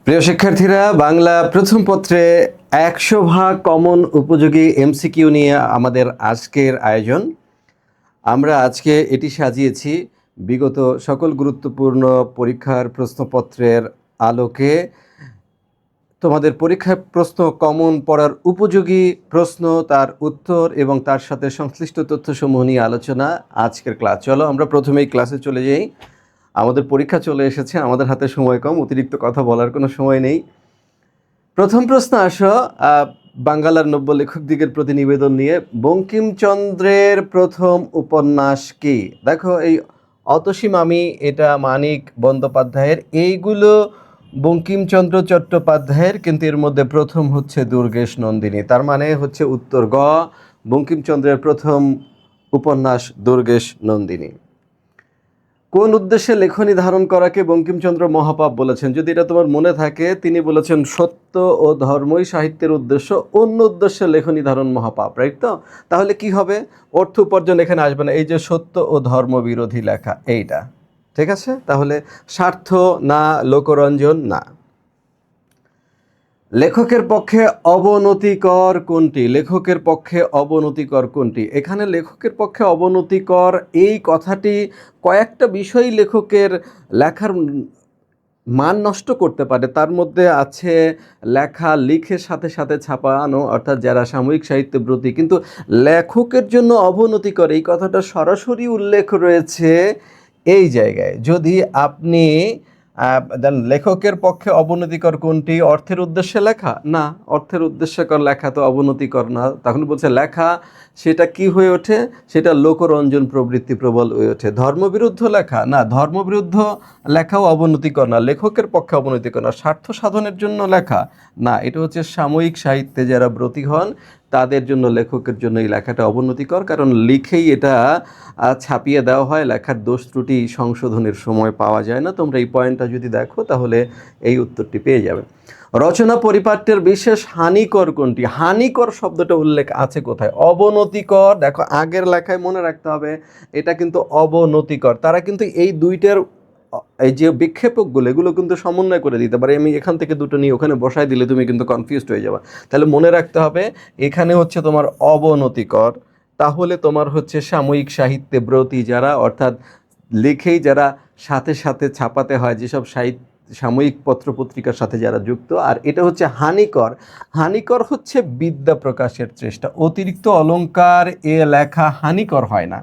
প্রিয় শিক্ষার্থীরা, বাংলা প্রথম পত্রে 100 ভাগ কমন উপযোগী এমসিকিউ নিয়ে আমাদের আজকের আয়োজন। আমরা আজকে এটি সাজিয়েছি বিগত সকল গুরুত্বপূর্ণ পরীক্ষার প্রশ্নপত্রের আলোকে তোমাদের পরীক্ষায় প্রশ্ন কমন পড়ার উপযোগী প্রশ্ন, তার উত্তর এবং তার সাথে সংশ্লিষ্ট তথ্যসমূহ নিয়ে আলোচনা আজকের ক্লাস। চলো আমরা প্রথমেই ক্লাসে চলে যাই। আমাদের পরীক্ষা চলে এসেছে, আমাদের হাতে সময় কম, অতিরিক্ত কথা বলার কোনো সময় নেই। প্রথম প্রশ্ন আসো বাঙ্গালার নব্য লেখকদিগের প্রতি নিবেদন নিয়ে। বঙ্কিমচন্দ্রের প্রথম উপন্যাস কি? দেখো, এই অতসীম আমি, এটা মানিক বন্দ্যোপাধ্যায়ের, এইগুলো বঙ্কিমচন্দ্র চট্টোপাধ্যায়ের, কিন্তু এর মধ্যে প্রথম হচ্ছে দুর্গেশ নন্দিনী। তার মানে হচ্ছে উত্তর গ, বঙ্কিমচন্দ্রের প্রথম উপন্যাস দুর্গেশ নন্দিনী। কোন উদ্দেশ্যে লেখনী ধারণ করাকে বঙ্কিমচন্দ্র মহাপাপ বলেছেন? যদি এটা তোমার মনে থাকে, তিনি বলেছেন সত্য ও ধর্মই সাহিত্যের উদ্দেশ্য, অন্য উদ্দেশ্যে লেখনী ধারণ মহাপাপ, রাইট? তো তাহলে কি হবে? অর্থ উপার্জন এখানে আসবে না, এই যে সত্য ও ধর্ম বিরোধী লেখা, এইটা ঠিক আছে। তাহলে স্বার্থ না, লোকরঞ্জন না। লেখকের পক্ষে অবনতিকর কোনটি? লেখকের পক্ষে অবনতিকর কোনটি? এখানে লেখকের পক্ষে অবনতিকর এই কথাটি কয়েকটা বিষয় লেখকের লেখার মান নষ্ট করতে পারে। তার মধ্যে আছে লেখা লিখে সাথে সাথে ছাপানো, অর্থাৎ যারা সাময়িক সাহিত্যব্রতী। কিন্তু লেখকের জন্য অবনতিকর এই কথাটা সরাসরি উল্লেখ রয়েছে এই জায়গায়। যদি আপনি দেন লেখকের পক্ষে অবনতিকর কোনটি? অর্থের উদ্দেশ্যে লেখা? না, অর্থের উদ্দেশ্যকর লেখা তো অবনতিকর না। তখন বলছে লেখা সেটা কি হয়ে ওঠে? সেটা লোকরঞ্জন প্রবৃত্তি প্রবল হয়ে ওঠে। ধর্মবিরুদ্ধ লেখা? না, ধর্মবিরুদ্ধ লেখাও অবনতিকর না, লেখকের পক্ষে অবনতিকর না। স্বার্থ সাধনের জন্য লেখা? না, এটা হচ্ছে সাময়িক সাহিত্যে যারা ব্রতী হন তাদের জন্য, লেখকের জন্য এই লেখাটা অবনতিকর, কারণ লিখেই এটা ছাপিয়ে দেওয়া হয়, লেখার দোষ ত্রুটি সংশোধনের সময় পাওয়া যায় না। তোমরা এই পয়েন্টটা যদি দেখো তাহলে এই উত্তরটি পেয়ে যাবে। রচনা পরিপাট্যের বিশেষ হানিকর কোনটি? হানিকর শব্দটা উল্লেখ আছে কোথায়? অবনতিকর, দেখো আগের লেখায় মনে রাখতে হবে এটা কিন্তু অবনতিকর। তারা কিন্তু এই দুইটার এই যে বিক্ষেপকগুলো, এগুলো কিন্তু সমন্বয় করে দিতে পারে। আমি এখান থেকে দুটো নিয়ে ওখানে বসাই দিলে তুমি কিন্তু কনফিউজড হয়ে যাবে। তাহলে মনে রাখতে হবে এখানে হচ্ছে তোমার অবনতিকর, তাহলে তোমার হচ্ছে সাময়িক সাহিত্যে ব্রতী যারা, অর্থাৎ লিখেই যারা সাথে সাথে ছাপাতে হয়, যেসব সাময়িক পত্রপত্রিকার সাথে যারা যুক্ত। আর এটা হচ্ছে হানিকর। হানিকর হচ্ছে বিদ্যা প্রকাশের চেষ্টা। অতিরিক্ত অলংকার এ লেখা হানিকর হয় না,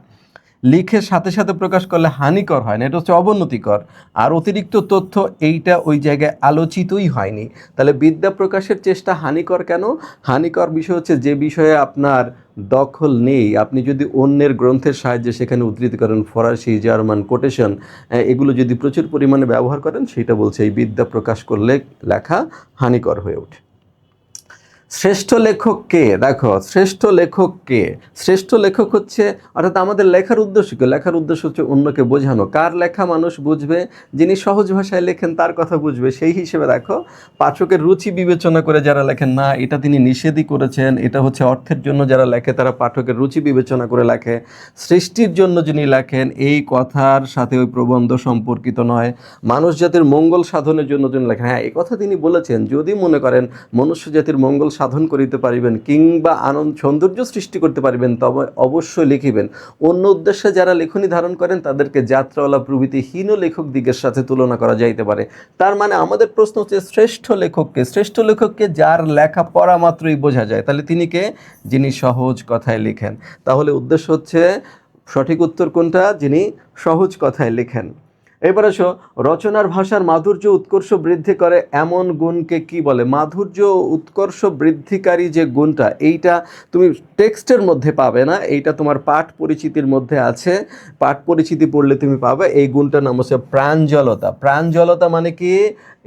লিখে সাথে সাথে প্রকাশ করলে হানিকর হয় না, এটা হচ্ছে অবনতিকর। আর অতিরিক্ত তথ্য এইটা ওই জায়গায় আলোচিতই হয়নি। তাহলে বিদ্যা প্রকাশের চেষ্টা হানিকর কেন? হানিকর বিষয় হচ্ছে যে বিষয়ে আপনার দখল নেই, আপনি যদি অন্যের গ্রন্থের সাহায্যে সেখানে উদ্ধৃতি করেন, ফরাসি, জার্মান কোটেশন, এগুলো যদি প্রচুর পরিমাণে ব্যবহার করেন, সেটা বলছে এই বিদ্যা প্রকাশ করলে লেখা হানিকর হয়ে ওঠে। শ্রেষ্ঠ লেখক কে? দেখো, শ্রেষ্ঠ লেখক কে? শ্রেষ্ঠ লেখক হচ্ছে, অর্থাৎ আমাদের লেখার উদ্দেশ্য কি? লেখার উদ্দেশ্য হচ্ছে অন্যকে বোঝানো। কার লেখা মানুষ বুঝবে? যিনি সহজ ভাষায় লেখেন তার কথা বুঝবে। সেই হিসেবে দেখো, পাঠকের রুচি বিবেচনা করে যারা লেখেন, না এটা তিনি নিষেধই করেছেন, এটা হচ্ছে অর্থের জন্য যারা লেখে তারা পাঠকের রুচি বিবেচনা করে লেখে। সৃষ্টির জন্য যিনি লেখেন এই কথার সাথে ওই প্রবন্ধ সম্পর্কিত নয়। মানুষ জাতির মঙ্গল সাধনের জন্য যিনি লেখেন, হ্যাঁ এই কথা তিনি বলেছেন, যদি মনে করেন মনুষ্য জাতির মঙ্গল সাধন করিতে পারিবেন কিংবা আনন্দ সৌন্দর্য সৃষ্টি করতে পারিবেন, তবে অবশ্যই লিখিবেন। অন্য উদ্দেশ্যে যারা লেখনী ধারণ করেন তাদেরকে যাত্রাওয়ালা প্রভৃতি হীন লেখক দিগের সাথে তুলনা করা যাইতে পারে। তার মানে আমাদের প্রশ্ন হচ্ছে শ্রেষ্ঠ লেখককে। শ্রেষ্ঠ লেখককে যার লেখা পড়া মাত্রই বোঝা যায়। তাহলে তিনি কে? যিনি সহজ কথায় লেখেন। তাহলে উদ্দেশ্য হচ্ছে, সঠিক উত্তর কোনটা? যিনি সহজ কথায় লেখেন। এবার আসো, রচনার ভাষার মাধুর্য উৎকর্ষ বৃদ্ধি করে এমন গুণকে কি বলে? মাধুর্য উৎকর্ষ বৃদ্ধিকারী যে গুণটা, এইটা তুমি টেক্সটের মধ্যে পাবে না, এইটা তোমার পাঠ পরিচিতির মধ্যে আছে। পাঠ পরিচিতি পড়লে তুমি পাবে। এই গুণটার নাম হচ্ছে প্রাঞ্জলতা। প্রাঞ্জলতা মানে কি?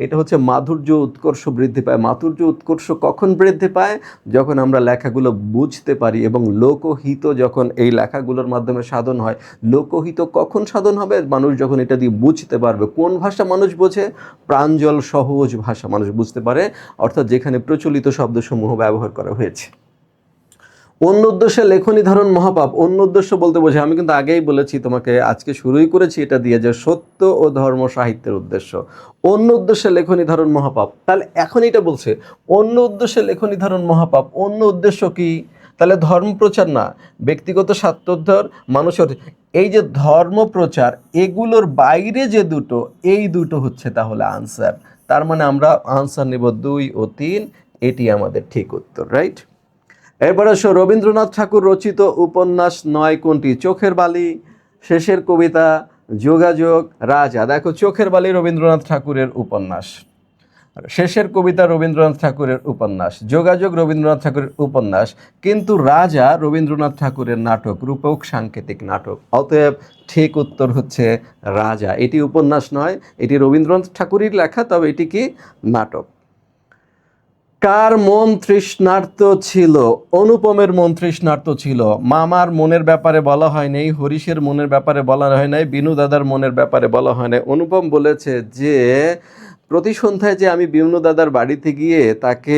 এটা হচ্ছে মাধুর্য উৎকর্ষ বৃদ্ধি পায়। মাধুর্য উৎকর্ষ কখন বৃদ্ধি পায়? যখন আমরা লেখাগুলো বুঝতে পারি এবং লোকহিত যখন এই লেখাগুলোর মাধ্যমে সাধন হয়। লোকহিত কখন সাধন হবে? মানুষ যখন এটা দিয়ে বুঝতে পারবে। কোন ভাষা মানুষ বোঝে? প্রাঞ্জল সহজ ভাষা মানুষ বুঝতে পারে, অর্থাৎ যেখানে প্রচলিত শব্দসমূহ ব্যবহার করা হয়েছে। অন্য উদ্দেশ্যে লেখনী ধারণ মহাপাপ। অন্য উদ্দেশ্য বলতে বোঝে, আমি কিন্তু আগেই বলেছি তোমাকে, আজকে শুরুই করেছি এটা দিয়ে, যে সত্য ও ধর্ম সাহিত্যের উদ্দেশ্য। অন্য উদ্দেশ্যে লেখনী ধারণ মহাপাপ, তাহলে এখন এটা বলছে অন্য উদ্দেশ্যে লেখনী ধারণ মহাপাপ। অন্য উদ্দেশ্য কি? তাহলে ধর্ম প্রচার না, ব্যক্তিগত স্বার্থোদ্ধার, মানুষের এই যে ধর্ম প্রচার, এগুলোর বাইরে যে দুটো, এই দুটো হচ্ছে তাহলে আনসার। তার মানে আমরা আনসার নেব 2 ও 3, এটি আমাদের ঠিক উত্তর, রাইট। এরপরে আসো, রবীন্দ্রনাথ ঠাকুর রচিত উপন্যাস 9 কোনটি? চোখের বালি, শেষের কবিতা, যোগাযোগ, রাজা। দেখো, চোখের বালি রবীন্দ্রনাথ ঠাকুরের উপন্যাস, শেষের কবিতা রবীন্দ্রনাথ ঠাকুরের উপন্যাস, যোগাযোগ রবীন্দ্রনাথ ঠাকুরের উপন্যাস, কিন্তু রাজা রবীন্দ্রনাথ ঠাকুরের নাটক, রূপক সাংকেতিক নাটক। অতএব ঠিক উত্তর হচ্ছে রাজা। এটি উপন্যাস নয়, এটি রবীন্দ্রনাথ ঠাকুরের লেখা, তবে এটি কি? নাটক। কার মন তৃষ্ণার্ত ছিল? অনুপমের মন তৃষ্ণার্ত ছিল। মামার মনের ব্যাপারে বলা হয় নাই, হরিশের মনের ব্যাপারে বলা হয় নাই, বিনু দাদার মনের ব্যাপারে বলা হয় নাই। অনুপম বলেছে যে প্রতি সন্ধ্যায় যে আমি বিনু দাদার বাড়িতে গিয়ে তাকে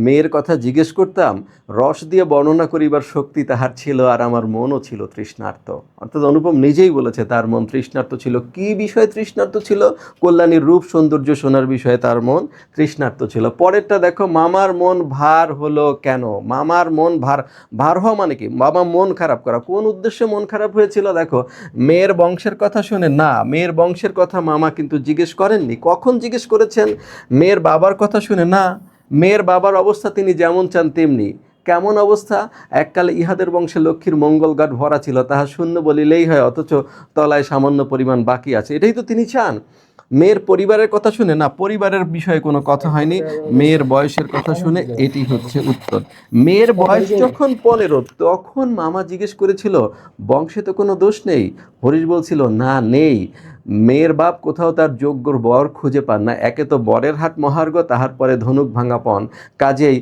মেয়ের কথা জিজ্ঞেস করতাম, রস দিয়ে বর্ণনা করিবার শক্তি তাহার ছিল, আর আমার মনও ছিল তৃষ্ণার্ত। অর্থাৎ অনুপম নিজেই বলেছে তার মন তৃষ্ণার্ত ছিল। কি বিষয়ে তৃষ্ণার্ত ছিল? কল্যাণীর রূপ সৌন্দর্য শোনার বিষয়ে তার মন তৃষ্ণার্ত ছিল। পরেরটা দেখো, মামার মন ভার হলো কেন? মামার মন ভার হওয়া মানে কি? মামা মন খারাপ করা। কোন উদ্দেশ্যে মন খারাপ হয়েছিল? দেখো, মেয়ের বংশের কথা শুনে না, মেয়ের বংশের কথা মামা কিন্তু জিজ্ঞেস করেননি। কখন জিজ্ঞেস করেছেন? মেয়ের বাবার কথা শুনে না, মেয়ের বাবার অবস্থা তিনি যেমন চান তেমনি। কেমন অবস্থা? এককালে ইহাদের বংশে লক্ষ্মীর মঙ্গল গাঠ ভরা ছিল, তাহা শূন্য বলিলেই হয়, অথচ তলায় সামান্য পরিমাণ বাকি আছে, এটাই তো তিনি চান। মেয়ের পরিবারের কথা শুনে না, পরিবারের বিষয়ে কোনো কথা হয়নি, মেয়ের বয়সের কথা শুনে, এটি হচ্ছে উত্তর। মেয়ের বয়স যখন 15, তখন মামা জিজ্ঞেস করেছিল বংশে তো কোনো দোষ নেই? হরিশ বলছিল না, নেই। মেয়ের বাপ কোথাও তার যোগ্য বর খুঁজে পান না, একে তো বরের হাট মহার্ঘ, তাহার পরে ধনুক ভাঙা পণ, কাজেই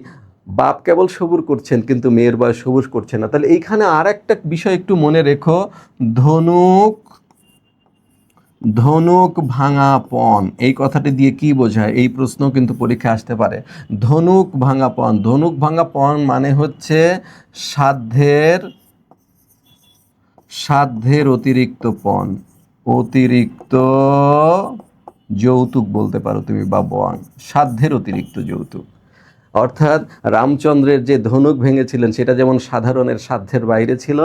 বাপ কেবল সবুর করছেন, কিন্তু মেয়ের বয়স সবুর করছে না। তাহলে এইখানে আর একটা বিষয় একটু মনে রেখো, ধনুক ধনুক ভাঙা পণ, এই কথাটি দিয়ে কি বোঝায়? এই প্রশ্ন কিন্তু পরীক্ষায় আসতে পারে। ধনুক ভাঙা পণ, ধনুক ভাঙা পণ মানে হচ্ছে সাধ্যের অতিরিক্ত পণ, অতিরিক্ত যৌতুক বলতে পারো তুমি, বা বন, সাধ্যের অতিরিক্ত যৌতুক। অর্থাৎ রামচন্দ্রের যে ধনুক ভেঙেছিলেন সেটা যেমন সাধারণের সাধ্যের বাইরে ছিল,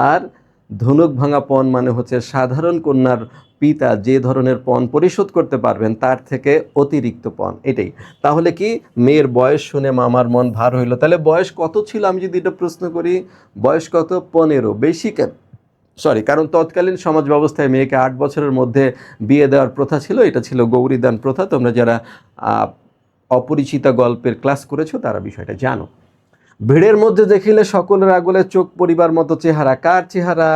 আর ধনুক ভাঙা পণ মানে হচ্ছে সাধারণ কন্যার পিতা যে ধরনের পণ পরিশোধ করতে পারবেন তার থেকে অতিরিক্ত পণ, এটাই। তাহলে কি মেয়ের বয়স শুনে মামার মন ভার হইল? তাহলে বয়স কত ছিল আমি যদি এটা প্রশ্ন করি? বয়স কত? 15। বেশি কেন? কারণ তৎকালীন সমাজ ব্যবস্থায় মেয়েকে 8 বছরের মধ্যে বিয়ে দেওয়ার প্রথা ছিল, এটা ছিল গৌরীদান প্রথা। তোমরা যারা অপরিচিতা গল্পের ক্লাস করেছো তারা বিষয়টা জানো। ভিড়ের মধ্যে দেখিলে সকলের আগলে চোখ পড়িবার মতো চেহারা, কার চেহারা?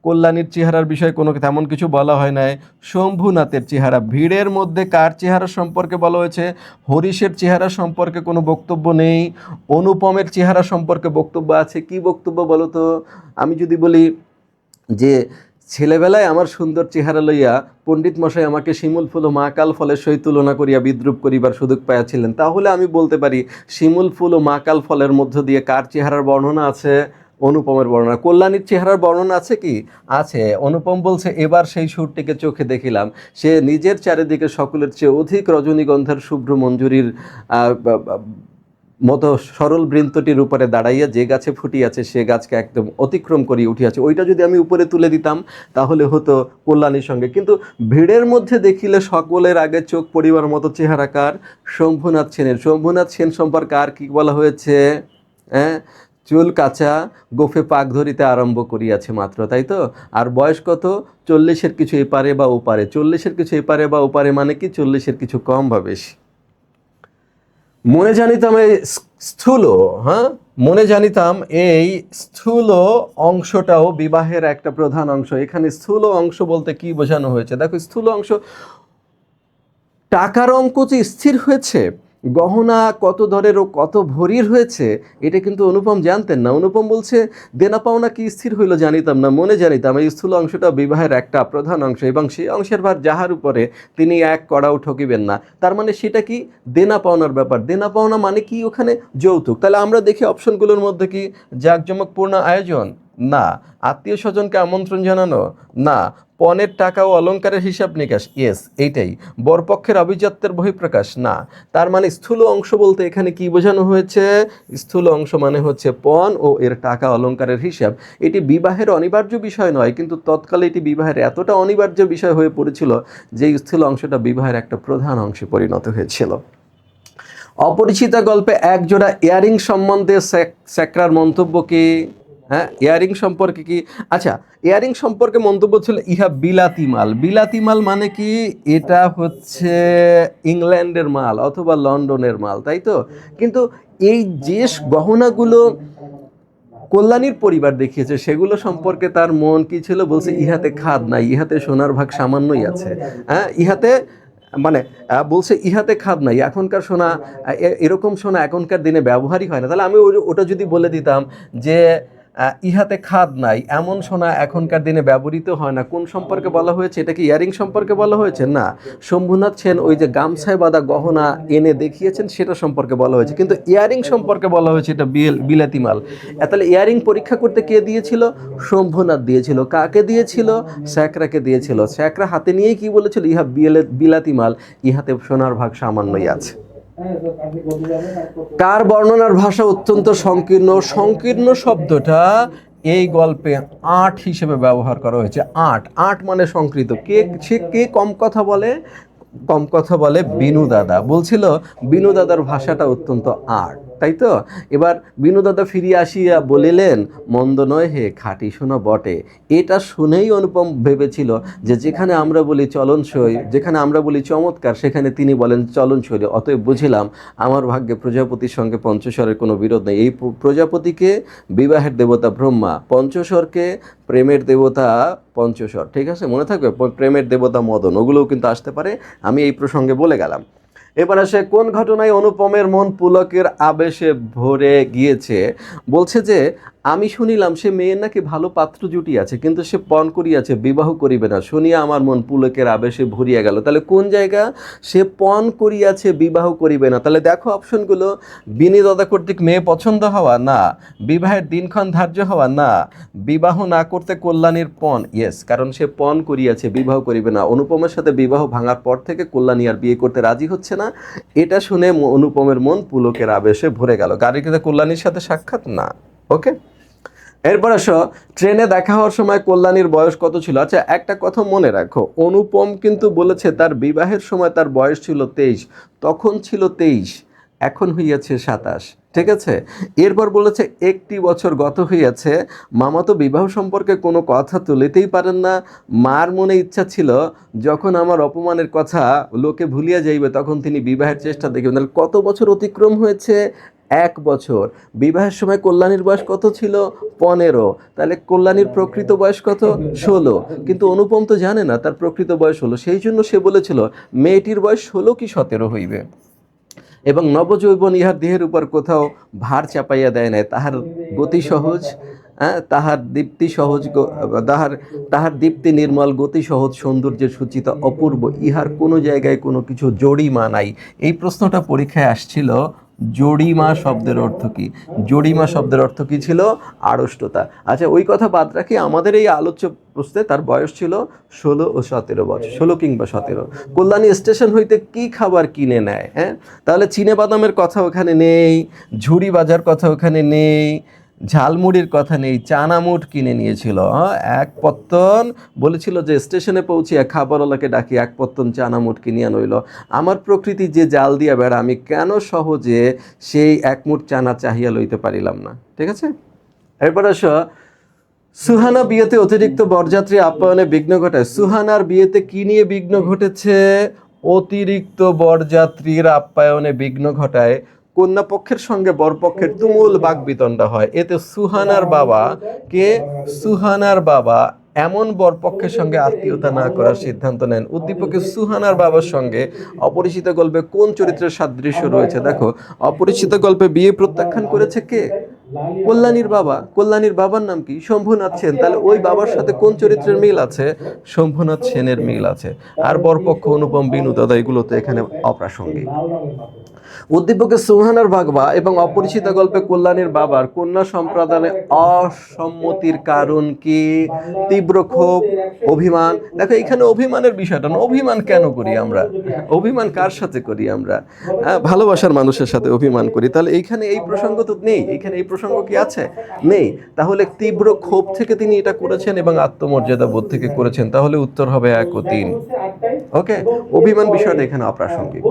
কল্যাণীর চেহারার বিষয়ে কোনো তেমন কিছু বলা হয় নাই, শম্ভুনাথের চেহারা। ভিড়ের মধ্যে কার চেহারা সম্পর্কে বলা হয়েছে? হরিশের চেহারা সম্পর্কে কোনো বক্তব্য নেই, অনুপমের চেহারা সম্পর্কে বক্তব্য আছে। কি বক্তব্য বলো তো? আমি যদি বলি যে ছেলেবেলায় আমার সুন্দর চেহারা লইয়া পণ্ডিত মশাই আমাকে শিমুল ফুল ও মাকাল ফলের সহিত তুলনা করিয়া বিদ্রুপ করিবার সুযোগ পাইয়াছিলেন, তাহলে আমি বলতে পারি শিমুল ফুল ও মাকাল ফলের মধ্য দিয়ে কার চেহারার বর্ণনা আছে? অনুপমের বর্ণনা। কল্যাণীর চেহারার বর্ণনা আছে কি? আছে। অনুপম বলছে, এবার সেই সুরটিকে চোখে দেখিলাম, সে নিজের চারিদিকে সকলের চেয়ে অধিক রজনীগন্ধার শুভ্র মঞ্জুরির মতো সরল বৃন্তটির উপরে দাঁড়াইয়া যে গাছে ফুটিয়াছে সে গাছকে একদম অতিক্রম করিয়া উঠিয়াছে। ওইটা যদি আমি উপরে তুলে দিতাম তাহলে হতো কল্যাণীর সঙ্গে। কিন্তু ভিড়ের মধ্যে দেখিলে সকলের আগে চোখ পড়িবার মতো চেহারা কার? শম্ভুনাথ সেনের। শম্ভুনাথ সেন সম্পর্কে আর কি বলা হয়েছে? চুল কাঁচা, গোফে পাক ধরিতে আরম্ভ করিয়াছে মাত্র, তাই তো? আর বয়স কত? 40-এর কিছু এপারে বা ওপারে। 40-এর কিছু এপারে বা ওপারে মানে কি? 40-এর কিছু কম বা বেশি। মনে জানিতাম এই স্থূল, মনে জানিতাম এই স্থূল অংশটাও বিবাহের একটা প্রধান অংশ। এখানে স্থূল অংশ বলতে কি বোঝানো হয়েছে? দেখো, স্থূল অংশ, টাকার অঙ্ক যে স্থির হয়েছে গহনা কত দরের ও কত ভরির হয়েছে এটা কিন্তু অনুপম জানতেন না। অনুপম বলছে, দেনা পাওনা কি স্থির হইল জানিতাম না, মনে জানিতাম এই স্থূল অংশটা বিবাহের একটা প্রধান অংশ, এবং সেই অংশের ভার যাহার উপরে তিনি এক কড়াও ঠকিবেন না। তার মানে সেটা কি, দেনা পাওনার ব্যাপার। দেনা পাওনা মানে কি ওখানে যৌতুক। তাহলে আমরা দেখি অপশনগুলোর মধ্যে কি, জাঁকজমকপূর্ণ আয়োজন, না। আত্মীয় স্বজনকে আমন্ত্রণ জানানো, না। পণের টাকা ও অলংকারের হিসাব নিকাশ, ইয়েস এইটাই। বরপক্ষের আভিজাত্যের বহিঃপ্রকাশ, না। তার মানে স্থূল অংশ বলতে এখানে কি বোঝানো হয়েছে, স্থূল অংশ মানে হচ্ছে পণ ও এর টাকা অলংকারের হিসাব। এটি বিবাহের অনিবার্য বিষয় নয়, কিন্তু তৎকালে এটি বিবাহের এতটা অনিবার্য বিষয় হয়ে পড়েছিল যে স্থূল অংশটা বিবাহের একটা প্রধান অংশে পরিণত হয়েছিল। অপরিচিতা গল্পে এক জোড়া ইয়ারিং সম্বন্ধে স্যাকরার মন্তব্য কি? হ্যাঁ, ইয়ারিং সম্পর্কে কি? আচ্ছা, ইয়ারিং সম্পর্কে মন্তব্য ছিল ইহা বিলাতি মাল। বিলাতি মাল মানে কি, এটা হচ্ছে ইংল্যান্ডের মাল অথবা লন্ডনের মাল, তাই তো। কিন্তু এই যে গহনাগুলো কল্যাণীর পরিবার দেখিয়েছে সেগুলো সম্পর্কে তার মন কি ছিল, বলছে ইহাতে খাদ নাই, ইহাতে সোনার ভাগ সামান্যই আছে। হ্যাঁ, ইহাতে মানে বলছে ইহাতে খাদ নাই, এখনকার সোনা এরকম সোনা এখনকার দিনে ব্যবহারই হয় না। তাহলে আমি ওটা যদি বলে দিতাম যে ইহাতে খাদ নাই, এমন সোনা এখনকার দিনে ব্যবহৃত হয় না, কোন সম্পর্কে বলা হয়েছে? এটা কি ইয়ারিং সম্পর্কে বলা হয়েছে? না। শম্ভুনাথ সেন ওই যে গামছায় বাঁধা গহনা এনে দেখিয়েছেন সেটা সম্পর্কে বলা হয়েছে, কিন্তু ইয়ারিং সম্পর্কে বলা হয়েছে এটা বিলাতি মাল। তাহলে ইয়ারিং পরীক্ষা করতে কে দিয়েছিল? শম্ভুনাথ দিয়েছিল। কাকে দিয়েছিল? স্যাকরাকে দিয়েছিল। স্যাকরা হাতে নিয়েই কি বলেছিল, ইহা বিলাতি মাল, ইহাতে সোনার ভাগ সামান্যই আছে। কার বর্ণনার ভাষা অত্যন্ত সংকীর্ণ? সংকীর্ণ শব্দটা এই গল্পে আট হিসেবে ব্যবহার করা হয়েছে। আট, আট মানে সংকৃত। কে কম কথা বলে? কম কথা বলে বিনু দাদা। বলছিল বিনু দাদার ভাষাটা অত্যন্ত আট, তাই তো। এবার বিনু দাদা ফিরিয়ে আসিয়া বলিলেন, মন্দ নয় হে, খাঁটি শোনা বটে। এটা শুনেই অনুপম ভেবেছিল যে যেখানে আমরা বলি চলনসই, যেখানে আমরা বলি চমৎকার, সেখানে তিনি বলেন চলনসই। অতএব বুঝিলাম আমার ভাগ্যে প্রজাপতির সঙ্গে পঞ্চস্বরের কোনো বিরোধ নেই। এই প্রজাপতিকে বিবাহের দেবতা ব্রহ্মা, পঞ্চস্বরকে প্রেমের দেবতা পঞ্চস্বর, ঠিক আছে, মনে থাকবে। প্রেমের দেবতা মদন, ওগুলোও কিন্তু আসতে পারে। আমি এই প্রসঙ্গে বলে গেলাম। এবার আসে কোন ঘটনায় অনুপমের মন পুলকের আবেশে ভরে গিয়েছে। বলছে যে আমি শুনিলাম সে মেয়ের নাকি ভালো পাত্র জুটি আছে, কিন্তু সে পণ করিয়াছে, বিবাহ করিবে না। শুনিয়া আমার মন পুলকের আবেশে ভরিয়া গেল। তাহলে কোন জায়গা? সে পণ করিয়াছে, বিবাহ করিবে না। তাহলে দেখো অপশনগুলো, বিনি দাদা কর্তৃক মেয়ে পছন্দ হওয়া, না। বিবাহের দিনক্ষণ ধার্য হওয়া, না। বিবাহ না করতে কল্যাণীর পণ, ইয়েস, কারণ সে পণ করিয়াছে, বিবাহ করিবে না। অনুপমের সাথে বিবাহ ভাঙার পর থেকে কল্যাণী আর বিয়ে করতে রাজি হচ্ছে না। এটা শুনে অনুপমের মন পুলকের আবেশে ভরে গেল। গাড়িতে কল্যাণীর সাথে সাক্ষাৎ, না। ওকে, এরপর আসো, ট্রেনে দেখা হওয়ার সময় কল্যাণীর বয়স কত ছিল? আচ্ছা, একটা কথা মনে রাখো, অনুপম কিন্তু বলেছে তার বিবাহের সময় তার বয়স ছিল 23, তখন ছিল 23, এখন হইয়াছে 27, ঠিক আছে। এরপর বলেছে 1টি বছর গত হইয়াছে, মামা তো বিবাহ সম্পর্কে কোনো কথা তুলিতেই পারেন না। মার মনে ইচ্ছা ছিল যখন আমার অপমানের কথা লোকে ভুলিয়া যাইবে তখন তিনি বিবাহের চেষ্টা দেখবেন। তাহলে কত বছর অতিক্রম হয়েছে? 1 বছর। বিবাহের সময় কল্যাণীর বয়স কত ছিল? 15। তাহলে কল্যাণীর প্রকৃত বয়স কত? 16। কিন্তু অনুপম তো জানে না তার প্রকৃত বয়স হলো, সেই জন্য সে বলেছিল মেয়েটির বয়স 16 কি 17 হইবে। এবং নবযৌবন ইহার দেহের উপর কোথাও ভার চাপাইয়া দেয় নাই, তাহার গতি সহজ, তাহার দীপ্তি সহজ, তাহার দীপ্তি নির্মল, গতি সহজ, সৌন্দর্যের সূচিত অপূর্ব, ইহার কোনো জায়গায় কোনো কিছু জড়িমা নাই। এই প্রশ্নটা পরীক্ষায় আসছিল। জড়িমা শব্দের অর্থ কি? জড়িমা শব্দের অর্থ কি ছিল? আড়ষ্টতা। আচ্ছা, ওই কথা বাদ রাখি, আমাদের এই আলোচ্য প্রশ্নে তার বয়স ছিল 16 ও 17 বছর, 16 কিংবা 17। কল্যাণী স্টেশন হইতে কি খাবার কিনে নেয়? হ্যাঁ, তাহলে চিনে বাদামের কথা ওখানে নেই, ঝুড়ি বাজার কথা ওখানে নেই, ঝালমুড়ির কথা নেই, চানামুট কিনে নিয়েছিল। এক পত্তন বলেছিল যে স্টেশনে পৌঁছিয়া খাবারওয়ালাকে ডাকি 1 পত্তন চানামুট কিনিয়া নইল। আমার প্রকৃতি যে জাল দিয়া বেড়া, আমি কেন সহজে সেই 1 মুঠ চানা চাহিয়া লইতে পারিলাম না, ঠিক আছে। এরপর আসো, সুহানা বিয়েতে অতিরিক্ত বরযাত্রী আপ্যায়নে বিঘ্ন ঘটায়। সুহানার বিয়েতে কি নিয়ে বিঘ্ন ঘটেছে? অতিরিক্ত বরযাত্রীর আপ্যায়নে বিঘ্ন ঘটায়। কন্যা পক্ষের সঙ্গে বরপক্ষের তুমুল বাকবিতণ্ডা হয়। এতে সুহানার বাবা কে? সুহানার বাবা এমন বরপক্ষের সঙ্গে আত্মীয়তা না করার সিদ্ধান্ত নেন। উদ্দীপকে সুহানার বাবার সঙ্গে অপরিচিত গল্পে কোন চরিত্রের সাদৃশ্য রয়েছে? দেখো, অপরিচিত গল্পে বিয়ে প্রত্যাখ্যান করেছে কে? কল্যাণীর বাবা। কল্যাণীর বাবার নাম কি? শম্ভুনাথ সেন। তাহলে ওই বাবার সাথে কোন চরিত্রের মিল আছে? শম্ভুনাথ সেনের মিল আছে। আর বরপক্ষ অনুপম বিনু দাদা এগুলো তো এখানে অপ্রাসঙ্গিক। উদ্দীপকে সুহানার বাবা এবং অপরিচিত গল্পে কল্যাণীর বাবার কন্যা সম্প্রদানে অসম্মতির কারণ কি? তীব্র ক্ষোভ, অভিমান। দেখো এখানে অভিমানের বিষয়টা না, অভিমান কেন করি আমরা? অভিমান কার সাথে করি আমরা? ভালোবাসার মানুষের সাথে অভিমান করি। তাহলে এইখানে এই প্রসঙ্গ তো নেই। এখানে এই প্রসঙ্গ কি আছে? নেই। তাহলে তীব্র ক্ষোভ থেকে তিনি এটা করেছেন এবং আত্মমর্যাদা বোধ থেকে করেছেন। তাহলে উত্তর হবে 1 ও 3। ওকে, অভিমান বিষয়টা এখানে অপ্রাসঙ্গিক।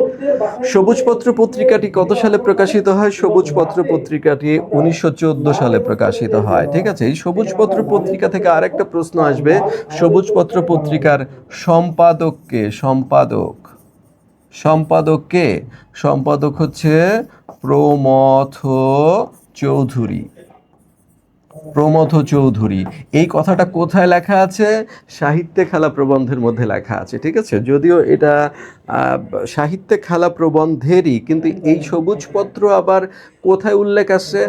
সবুজপত্র পত্রিকাটি কত সালে প্রকাশিত হয়? সবুজপত্র পত্রিকাটি 1914 সালে প্রকাশিত হয়। ঠিক আছে, এই সবুজপত্র পত্রিকা থেকে আরেকটা প্রশ্ন আসবে, সবুজপত্র পত্রিকার সম্পাদক কে? সম্পাদক হচ্ছে প্রমথ চৌধুরী। এই কথাটা কোথায় লেখা আছে? সাহিত্যে খেলা প্রবন্ধের মধ্যে লেখা আছে। ঠিক আছে, যদিও এটা সাহিত্যে খেলা প্রবন্ধেরই, কিন্তু এই সবুজপত্র আবার কোথায় উল্লেখ আছে?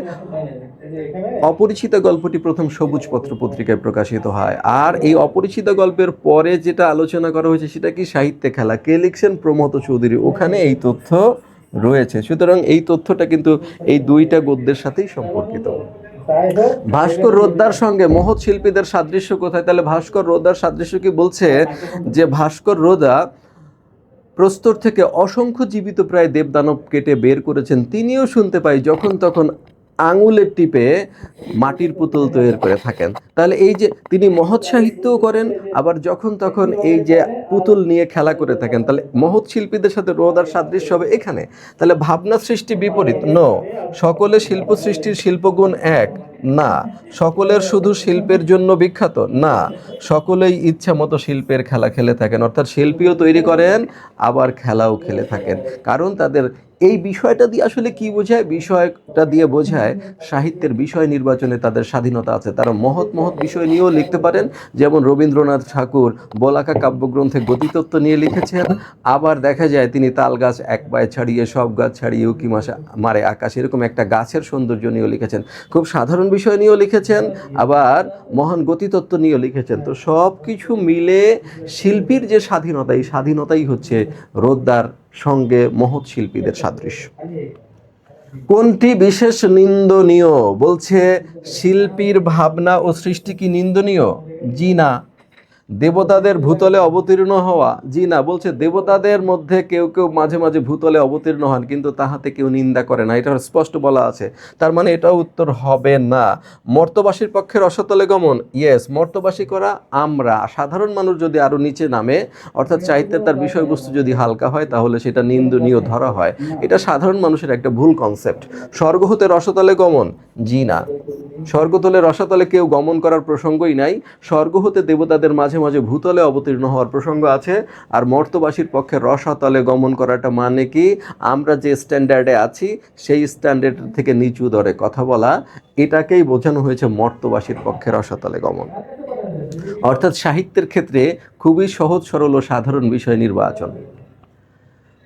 অপরিচিত গল্পটি প্রথম সবুজপত্র পত্রিকায় প্রকাশিত হয়। আর এই অপরিচিত গল্পের পরে যেটা আলোচনা করা হয়েছে সেটা কি? সাহিত্যে খেলা। কে লিখছেন? প্রমথ চৌধুরী। ওখানে এই তথ্য রয়েছে। সুতরাং এই তথ্যটা কিন্তু এই দুইটা গদ্যের সাথেই সম্পর্কিত। ভাস্কর রোদ্দার সঙ্গে মহৎ শিল্পীদের সাদৃশ্য কোথায়? তাহলে ভাস্কর রোদ্দার সাদৃশ্য কি বলছে যে ভাস্কর রোদা প্রস্তর থেকে অসংখ্য জীবিত প্রায় দেবদানব কেটে বের করেছেন। তিনিও শুনতে পাই যখন তখন আঙুলের টিপে মাটির পুতুল তৈরি করে থাকেন। তাহলে এই যে তিনি মহৎ সাহিত্যও করেন, আবার যখন তখন এই যে পুতুল নিয়ে খেলা করে থাকেন, তাহলে মহৎ শিল্পীদের সাথে রোদার সাদৃশ্য হবে এখানে। তাহলে ভাবনা সৃষ্টি বিপরীত, নো। সকলে শিল্প সৃষ্টির শিল্পগুণ এক, না। সকলের শুধু শিল্পের জন্য বিখ্যাত, না। সকলেই ইচ্ছা মতো শিল্পের খেলা খেলে থাকেন, অর্থাৎ শিল্পীও তৈরি করেন আবার খেলাও খেলে থাকেন। কারণ তাদের এই বিষয়টা দিয়ে আসলে কি বোঝায়? বিষয়টা দিয়ে বোঝায় সাহিত্যের বিষয় নির্বাচনে তাদের স্বাধীনতা আছে। তারা মহৎ বিষয় নিয়েও লিখতে পারেন, যেমন রবীন্দ্রনাথ ঠাকুর বলাকা কাব্যগ্রন্থে গতিতত্ত্ব নিয়ে লিখেছেন। আবার দেখা যায় তিনি তাল গাছ এক পায়ে ছাড়িয়ে সব গাছ ছাড়িয়ে উকি মারে আকাশ, এরকম একটা গাছের সৌন্দর্য নিয়েও লিখেছেন। খুব সাধারণ বিষয় নিয়েও লিখেছেন, আবার মহান গতিতত্ত্ব নিয়েও লিখেছেন। তো সব কিছু মিলে শিল্পীর যে স্বাধীনতা, এই স্বাধীনতাই হচ্ছে রোদ্দার সঙ্গে মহৎ শিল্পীদের সাদৃশ্য। কোনটি বিশেষ নিন্দনীয়? বলছে শিল্পীর ভাবনা ও সৃষ্টি কি নিন্দনীয়? জি না। দেবতাদের ভূতলে অবতীর্ণ হওয়া? জি না। বলছে দেবতাদের মধ্যে কেউ মাঝে মাঝে ভূতলে অবতীর্ণ হন, কিন্তু তাহাতে কেউ নিন্দা করে না, এটা স্পষ্ট বলা আছে। তার মানে এটা উত্তর হবে না। মর্তবাসীর পক্ষে রসতলে গমন? ইয়েস। মর্তবাসী করা আমরা সাধারণ মানুষ যদি আরো নিচে নামে, অর্থাৎ সাহিত্যের তার বিষয়বস্তু যদি হালকা হয়, তাহলে সেটা নিন্দনীয় ধরা হয়। এটা সাধারণ মানুষের একটা ভুল কনসেপ্ট। স্বর্গ হতে রসতলে গমন? জি না। স্বর্গতলে রসাতলে কেউ গমন করার প্রসঙ্গই নাই। স্বর্গ হতে দেবতাদের মাঝে মাঝে ভূতলে অবতীর্ণ হওয়ার প্রসঙ্গ আছে। আর মর্তবাসীর পক্ষে রসাতলে গমন করাটা মানে কি? আমরা যে স্ট্যান্ডার্ডে আছি সেই স্ট্যান্ডার্ড থেকে নিচু দরে কথা বলা, এটাকেই বোঝানো হয়েছে মর্তবাসীর পক্ষে রসাতলে গমন। অর্থাৎ সাহিত্যের ক্ষেত্রে খুবই সহজ সরল ও সাধারণ বিষয় নির্বাচন।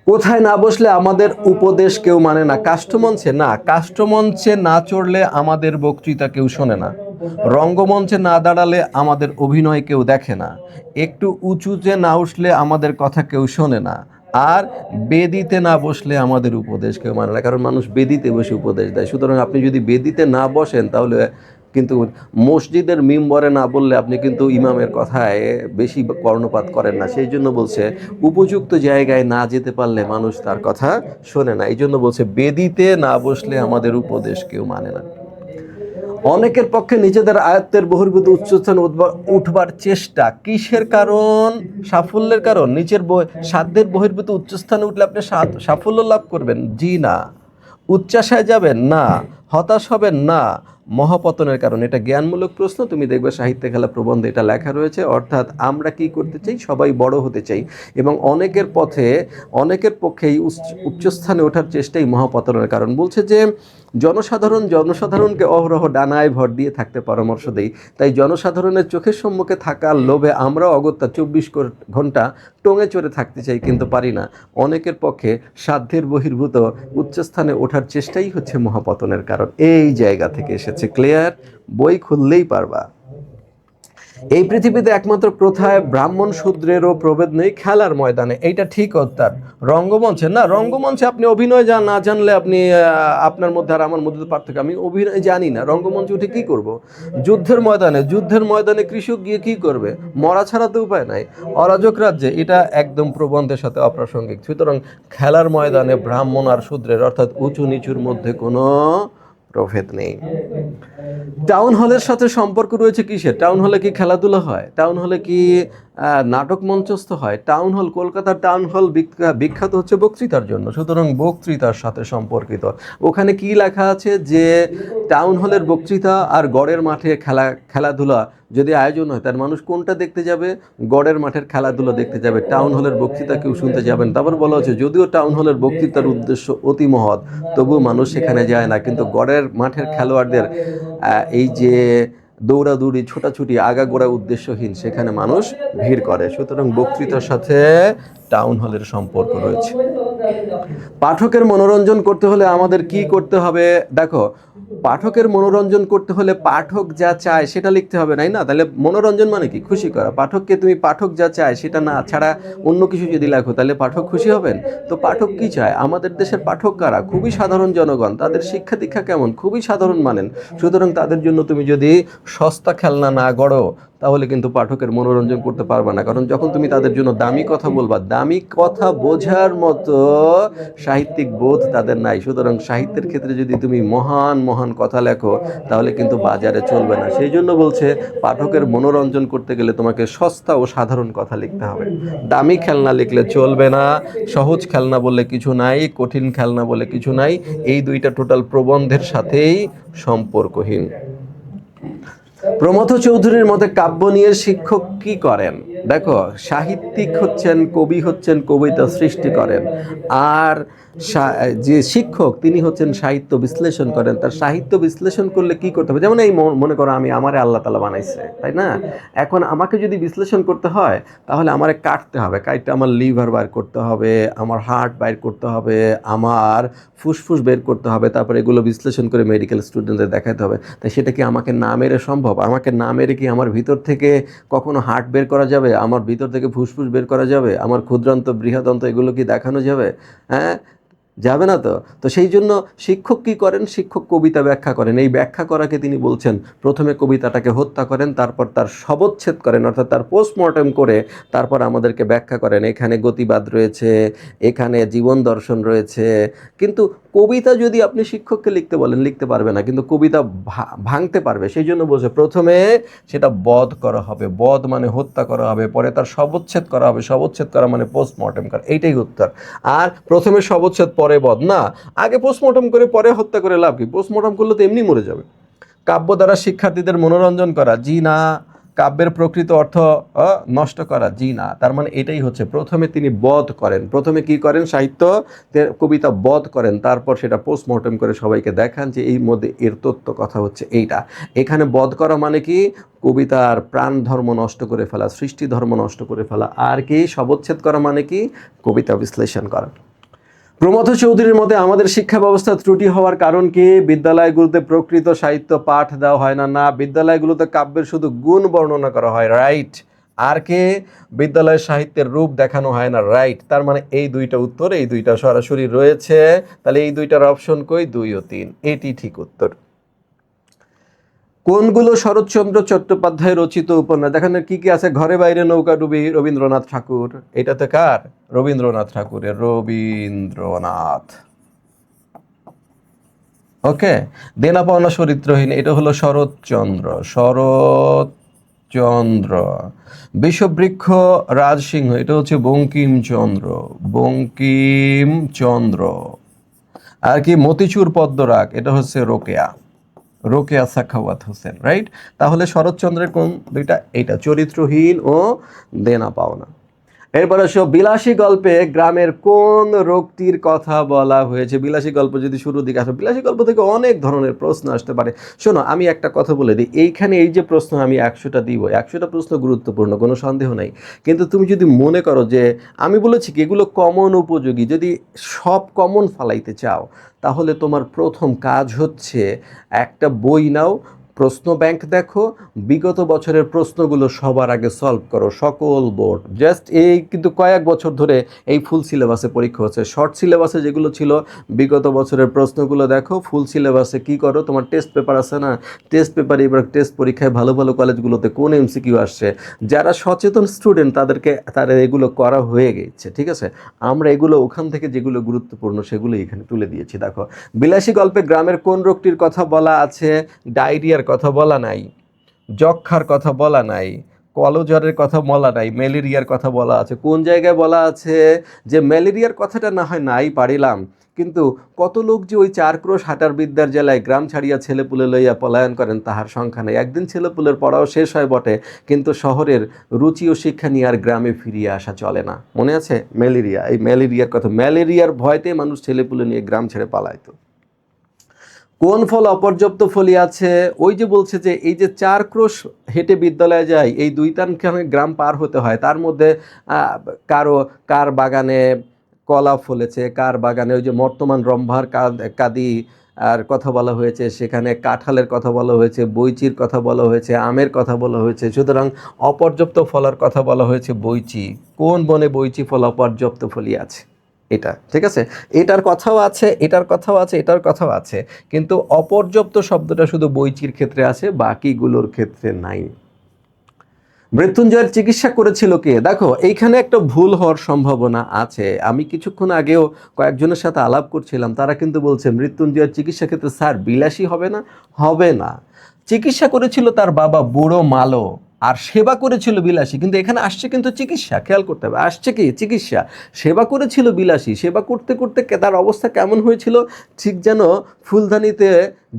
কোথায় না বসলে আমাদের উপদেশ কেউ মানে না? কাষ্ঠমঞ্চে? না। কাষ্ঠমঞ্চে না চড়লে আমাদের বক্তৃতা কেউ শোনে না। রঙ্গমঞ্চে না দাঁড়ালে আমাদের অভিনয় কেউ দেখে না। একটু উঁচুতে না উঠলে আমাদের কথা কেউ শোনে না। আর বেদিতে না বসলে আমাদের উপদেশ কেউ মানে না, কারণ মানুষ বেদিতে বসে উপদেশ দেয়। সুতরাং আপনি যদি বেদিতে না বসেন, তাহলে কিন্তু মসজিদের মিম্বরে না বললে আপনি কিন্তু ইমামের কথায় বেশি কর্ণপাত করেন না। সেই জন্য বলছে উপযুক্ত জায়গায় না যেতে পারলে মানুষ তার কথা শোনে না। এই জন্য বলছে বেদিতে না বসলে আমাদের উপদেশ কেউ মানে না। অনেকের পক্ষে নিজেদের আয়ত্তের বহির্ভূত উচ্চস্থানে উঠবার চেষ্টা কিসের কারণ? সাফল্যের কারণ। নিচের সাধ্যের বহির্ভূত উচ্চস্থানে উঠলে আপনি সাফল্য লাভ করবেন? জি না। উচ্চাশায় যাবেন? না। হতাশ হবেন না মহাপতনের কারণ। এটা জ্ঞানমূলক প্রশ্ন, তুমি দেখবে সাহিত্যে খেলা প্রবন্ধে এটা লেখা রয়েছে। অর্থাৎ আমরা কি করতে চাই, সবাই বড় হতে চাই, এবং অনেকের পক্ষে এই উচ্চস্থানে ওঠার চেষ্টাই মহাপতনের কারণ। বলছে যে জনসাধারণকে অহরহ ডানায় ভর দিয়ে থাকতে পরামর্শ দেই, তাই জনসাধারণের চোখের সম্মুখে থাকার লোভে আমরা অগত্যা 24 ঘন্টা টোঙে চড়ে থাকতে চাই, কিন্তু পারি না। অনেকের পক্ষে সাধ্যের বহির্ভূত উচ্চস্থানে ওঠার চেষ্টাই হচ্ছে মহাপতনের কারণ। এই জায়গা থেকে এসেছে। ক্লিয়ার? বই খুললেই পারবা। এই পৃথিবীতে একমাত্র প্রথায় ব্রাহ্মণ শূদ্রেরও প্রভেদ নেই খেলার ময়দানে। এইটা ঠিক উত্তর। রঙ্গমঞ্চে না, রঙ্গমঞ্চে আপনি অভিনয় না জানলে আপনি আপনার মধ্যে আর আমার মধ্যে পার্থক্য। আমি অভিনয় জানি না, রঙ্গমঞ্চে উঠে কি করব? যুদ্ধের ময়দানে কৃষক গিয়ে কি করবে? মরা ছাড়া তো উপায় নাই। অরাজক রাজ্যে, এটা একদম প্রবন্ধের সাথে অপ্রাসঙ্গিক। সুতরাং খেলার ময়দানে ব্রাহ্মণ আর শূদ্রের অর্থাৎ উঁচু নিচুর মধ্যে কোনো প্রভেদ নেই। টাউন হলের সাথে সম্পর্ক রয়েছে কিসের? টাউন হলে কি খেলাধুলা হয়? টাউন হলে কি নাটক মঞ্চস্থ হয়? টাউন হল, কলকাতার টাউন হল বিখ্যাত হচ্ছে বক্তৃতার জন্য, সুতরাং বক্তৃতার সাথে সম্পর্কিত। ওখানে কি লেখা আছে যে টাউন হলের বক্তৃতা আর গড়ের মাঠে খেলাধুলা যদি আয়োজন হয়, তার মানুষ কোনটা দেখতে যাবে? গড়ের মাঠের খেলাধুলা দেখতে যাবে, টাউন হলের বক্তৃতা কেউ শুনতে যাবেন। তারপর বলা হচ্ছে যদিও টাউন হলের বক্তৃতার উদ্দেশ্য অতি মহৎ, তবু মানুষ সেখানে যায় না। কিন্তু গড়ের মাঠের খেলোয়াড়দের এই যে দৌড়াদৌড়ি, ছোটাছুটি, আগাগোড়া উদ্দেশ্যহীন, সেখানে মানুষ ভিড় করে। সুতরাং বক্তৃতার সাথে টাউন হলের সম্পর্ক রয়েছে। পাঠকের মনোরঞ্জন করতে হলে আমাদের কি করতে হবে? দেখো, পাঠকের মনোরঞ্জন করতে হলে পাঠক যা চায় সেটা লিখতে হবে, তাই না? তাহলে মনোরঞ্জন মানে কি? খুশি করা। পাঠককে তুমি পাঠক যা চায় সেটা না ছাড়া অন্য কিছু যদি লেখো, তাহলে পাঠক খুশি হবেন? তো পাঠক কি চায়? আমাদের দেশের পাঠক কারা? খুবই সাধারণ জনগণ। তাদের শিক্ষা দীক্ষা কেমন? খুবই সাধারণ মানেন। সুতরাং তাদের জন্য তুমি যদি সস্তা খেলনা না গড়ো, তাহলে কিন্তু পাঠকের মনোরঞ্জন করতে পারবে না। কারণ যখন তুমি তাদের জন্য দামি কথা বলবা, দামি কথা বোঝার মতো সাহিত্যিক বোধ তাদের নাই। সুতরাং সাহিত্যের ক্ষেত্রে যদি তুমি মহান মহান কথা লেখো, তাহলে কিন্তু বাজারে চলবে না। সেই জন্য বলছে পাঠকের মনোরঞ্জন করতে গেলে তোমাকে সস্তা ও সাধারণ কথা লিখতে হবে। দামি খেলনা লিখলে চলবে না। সহজ খেলনা বলে কিছু নাই, কঠিন খেলনা বলে কিছু নাই। এই দুইটা টোটাল প্রবন্ধের সাথেই সম্পর্কহীন। প্রমথ চৌধুরীর মতে কাব্য নিয়ে শিক্ষক কি করেন? দেখো, সাহিত্যিক হচ্ছেন, কবি হচ্ছেন, কবিতা সৃষ্টি করেন। আর যে শিক্ষক, তিনি হচ্ছেন সাহিত্য বিশ্লেষণ করেন। তার সাহিত্য বিশ্লেষণ করলে কি করতে হবে? যেমন এই মনে করো আমারে আল্লাহ তাআলা বানাইছে, তাই না? এখন আমাকে যদি বিশ্লেষণ করতে হয়, তাহলে আমারে কাটতে হবে, কাটতে আমার লিভার বাইর করতে হবে, আমার হার্ট বাইর করতে হবে, আমার ফুসফুস বের করতে হবে, তারপরে এগুলো বিশ্লেষণ করে মেডিকেল স্টুডেন্টদের দেখাতে হবে। তাই সেটা কি আমাকে না মেরে সম্ভব? আমাকে না মেরে কি আমার ভিতর থেকে কখনো হার্ট বের করা যাবে? আমার ভিতর থেকে ফুসফুস বের করা যাবে? আমার ক্ষুদ্রান্ত বৃহদান্ত এগুলো কি দেখানো যাবে? হ্যাঁ, যাবে না তো। তো সেই জন্য শিক্ষক কি করেন? শিক্ষক কবিতা ব্যাখ্যা করেন। এই ব্যাখ্যা করাকে তিনি বলছেন, প্রথমে কবিতাটাকে হত্যা করেন, তারপর তার শবচ্ছেদ করেন, অর্থাৎ তার পোস্টমর্টেম করে তারপর আমাদেরকে ব্যাখ্যা করেন। এখানে গতিবাদ রয়েছে, এখানে জীবন দর্শন রয়েছে। কিন্তু কবিতা যদি আপনি শিক্ষককে লিখতে বলেন, লিখতে পারবে না, কিন্তু কবিতা ভাঙতে পারবে। সেই জন্য বলছে প্রথমে সেটা বধ করা হবে, বধ মানে হত্যা করা হবে, পরে তার শবচ্ছেদ করা হবে, শবচ্ছেদ করা মানে পোস্টমর্টেম করা। এইটাই উত্তর। আর প্রথমে শবচ্ছেদ পরে বধ না, আগে পোস্টমর্টম করে পরে হত্যা করে লাভ কি? পোস্টমর্টম করলে তো এমনি মরে যাবে। কাব্য দ্বারা শিক্ষার্থীদের মনোরঞ্জন করা, জি না। কাব্যের প্রকৃত অর্থ নষ্ট করা, জি না। তার মানে এটাই হচ্ছে, প্রথমে তিনি বধ করেন। প্রথমে কি করেন? সাহিত্য কবিতা বধ করেন, তারপর সেটা পোস্টমর্টম করে সবাইকে দেখান যে এই মধ্যে এর তত্ত্ব কথা হচ্ছে এইটা। এখানে বধ করা মানে কি? কবিতার প্রাণ ধর্ম নষ্ট করে ফেলা, সৃষ্টি ধর্ম নষ্ট করে ফেলা। আর কি শবচ্ছেদ করা মানে কি? কবিতা বিশ্লেষণ করা। প্রমথ চৌধুরীর মতে আমাদের শিক্ষা ব্যবস্থা ত্রুটি হওয়ার কারণ কি? বিদ্যালয়গুলোতে প্রকৃত সাহিত্য পাঠ দেওয়া হয় না। না, বিদ্যালয়গুলোতে কাব্যের শুধু গুণ বর্ণনা করা হয়, রাইট। আর কে? বিদ্যালয়ের সাহিত্যের রূপ দেখানো হয় না, রাইট। তার মানে এই দুইটা উত্তর, এই দুইটা সরাসরি রয়েছে। তাহলে এই দুইটার অপশন কই? 2 ও 3, এটি ঠিক উত্তর। কোনগুলো শরৎচন্দ্র চট্টোপাধ্যায় রচিত উপন্যাস? দেখেন কি কি আছে। ঘরে বাইরে নৌকাডুবি, রবীন্দ্রনাথ ঠাকুর। এটাতে কার? রবীন্দ্রনাথ ঠাকুরের। রবীন্দ্রনাথ। ওকে। দেনা পাওনা চরিত্রহীন, এটা হলো শরৎচন্দ্র। শরৎচন্দ্র। বিষবৃক্ষ রাজসিংহ, এটা হচ্ছে বঙ্কিমচন্দ্র। বঙ্কিমচন্দ্র। আর কি মতিচুর পদ্মরাগ, এটা হচ্ছে রোকেয়া, রোকেয়া সাখাওয়াত হোসেন, রাইট? তাহলে শরৎচন্দ্রের কোন দুইটা? এইটা, চরিত্রহীন ও দেনা পাওনা। এরপর আসো, বিলাসী গল্পে গ্রামের কোন রোগটির কথা বলা হয়েছে? বিলাসী গল্প যদি শুরুর দিকে আসো, বিলাসী গল্প থেকে অনেক ধরনের প্রশ্ন আসতে পারে। শোনো, আমি একটা কথা বলে দিই, এইখানে এই যে প্রশ্ন আমি 100টা দিব, 100টা প্রশ্ন গুরুত্বপূর্ণ, কোনো সন্দেহ নেই। কিন্তু তুমি যদি মনে করো যে আমি বলেছি কি এগুলো কমন উপযোগী, যদি সব কমন ফালাইতে চাও, তাহলে তোমার প্রথম কাজ হচ্ছে একটা বই নাও, প্রশ্ন ব্যাংক দেখো, বিগত বছরের প্রশ্নগুলো সবার আগে সলভ করো, সকল বোর্ড। জাস্ট এই কিন্তু কয়েক বছর ধরে এই ফুল সিলেবাসে পরীক্ষা হচ্ছে। শর্ট সিলেবাসে যেগুলো ছিল বিগত বছরের প্রশ্নগুলো দেখো, ফুল সিলেবাসে কি করো, তোমার টেস্ট পেপার আছে না, টেস্ট পেপারে এবার টেস্ট পরীক্ষায় ভালো ভালো কলেজগুলোতে কোন এমসিকিউ আসছে, যারা সচেতন স্টুডেন্ট তারা এগুলো করা হয়ে গেছে, ঠিক আছে? আমরা এগুলো ওখান থেকে যেগুলো গুরুত্বপূর্ণ সেগুলো এখানে তুলে দিয়েছি। দেখো, বিলাসী গল্পে গ্রামের কোন রোগটির কথা বলা আছে? ডায়রিয়ার কথা বলা নাই, যক্ষার কথা বলা নাই, কলজ্বরের কথা বলা নাই, ম্যালেরিয়ার কথা বলা আছে। কোন জায়গায় বলা আছে যে ম্যালেরিয়ার কথাটা না হয় নাই পারিলাম, কিন্তু কত লোক যে ওই 4 ক্রোশ হাঁটার বিদ্যার জেলায় গ্রাম ছাড়িয়া ছেলেপুলে লইয়া পলায়ন করেন তাহার সংখ্যা নেই। একদিন ছেলেপুলের পড়াও শেষ হয় বটে, কিন্তু শহরের রুচি ও শিক্ষা নিয়ে আর গ্রামে ফিরিয়ে আসা চলে না। মনে আছে ম্যালেরিয়া? এই ম্যালেরিয়ার কথা, ম্যালেরিয়ার ভয়তে মানুষ ছেলেপুলে নিয়ে গ্রাম ছেড়ে পালাইতো। কোন ফল অপর্যাপ্ত ফলি আছে? ওই যে বলছে যে এই যে 4 ক্রোশ হেঁটে বিদ্যালয়ে যায়, এই 2 গ্রাম পার হতে হয়, তার মধ্যে কার বাগানে কলা ফলেছে, কার বাগানে ওই যে বর্তমান রম্ভার কাদি আর কথা বলা হয়েছে, সেখানে কাঁঠালের কথা বলা হয়েছে, বৈচির কথা বলা হয়েছে, আমের কথা বলা হয়েছে। সুতরাং অপর্যাপ্ত ফলের কথা বলা হয়েছে বৈচি। কোন বনে বৈচি ফল অপর্যাপ্ত ফলি আছে? এটা ঠিক আছে, এটার কথাও আছে, এটার কথাও আছে, এটার কথাও আছে, কিন্তু অপর্যাপ্ত শব্দটা শুধু বৈচির ক্ষেত্রে আছে, বাকিগুলোর ক্ষেত্রে নাই। মৃত্যুঞ্জয়ের চিকিৎসা করেছিল কে? দেখো, এইখানে একটা ভুল হওয়ার সম্ভাবনা আছে। আমি কিছুক্ষণ আগেও কয়েকজনের সাথে আলাপ করছিলাম, তারা কিন্তু বলছে মৃত্যুঞ্জয়ের চিকিৎসা ক্ষেত্রে স্যার বিলাসী হবে না। হবে না, চিকিৎসা করেছিল তার বাবা বুড়ো মালো, আর সেবা করেছিল বিলাসী। কিন্তু এখানে আসছে কিন্তু চিকিৎসা, খেয়াল করতে হবে, আসছে কি চিকিৎসা। সেবা করেছিল বিলাসী, সেবা করতে করতে তার অবস্থা কেমন হয়েছিল, ঠিক যেন ফুলদানিতে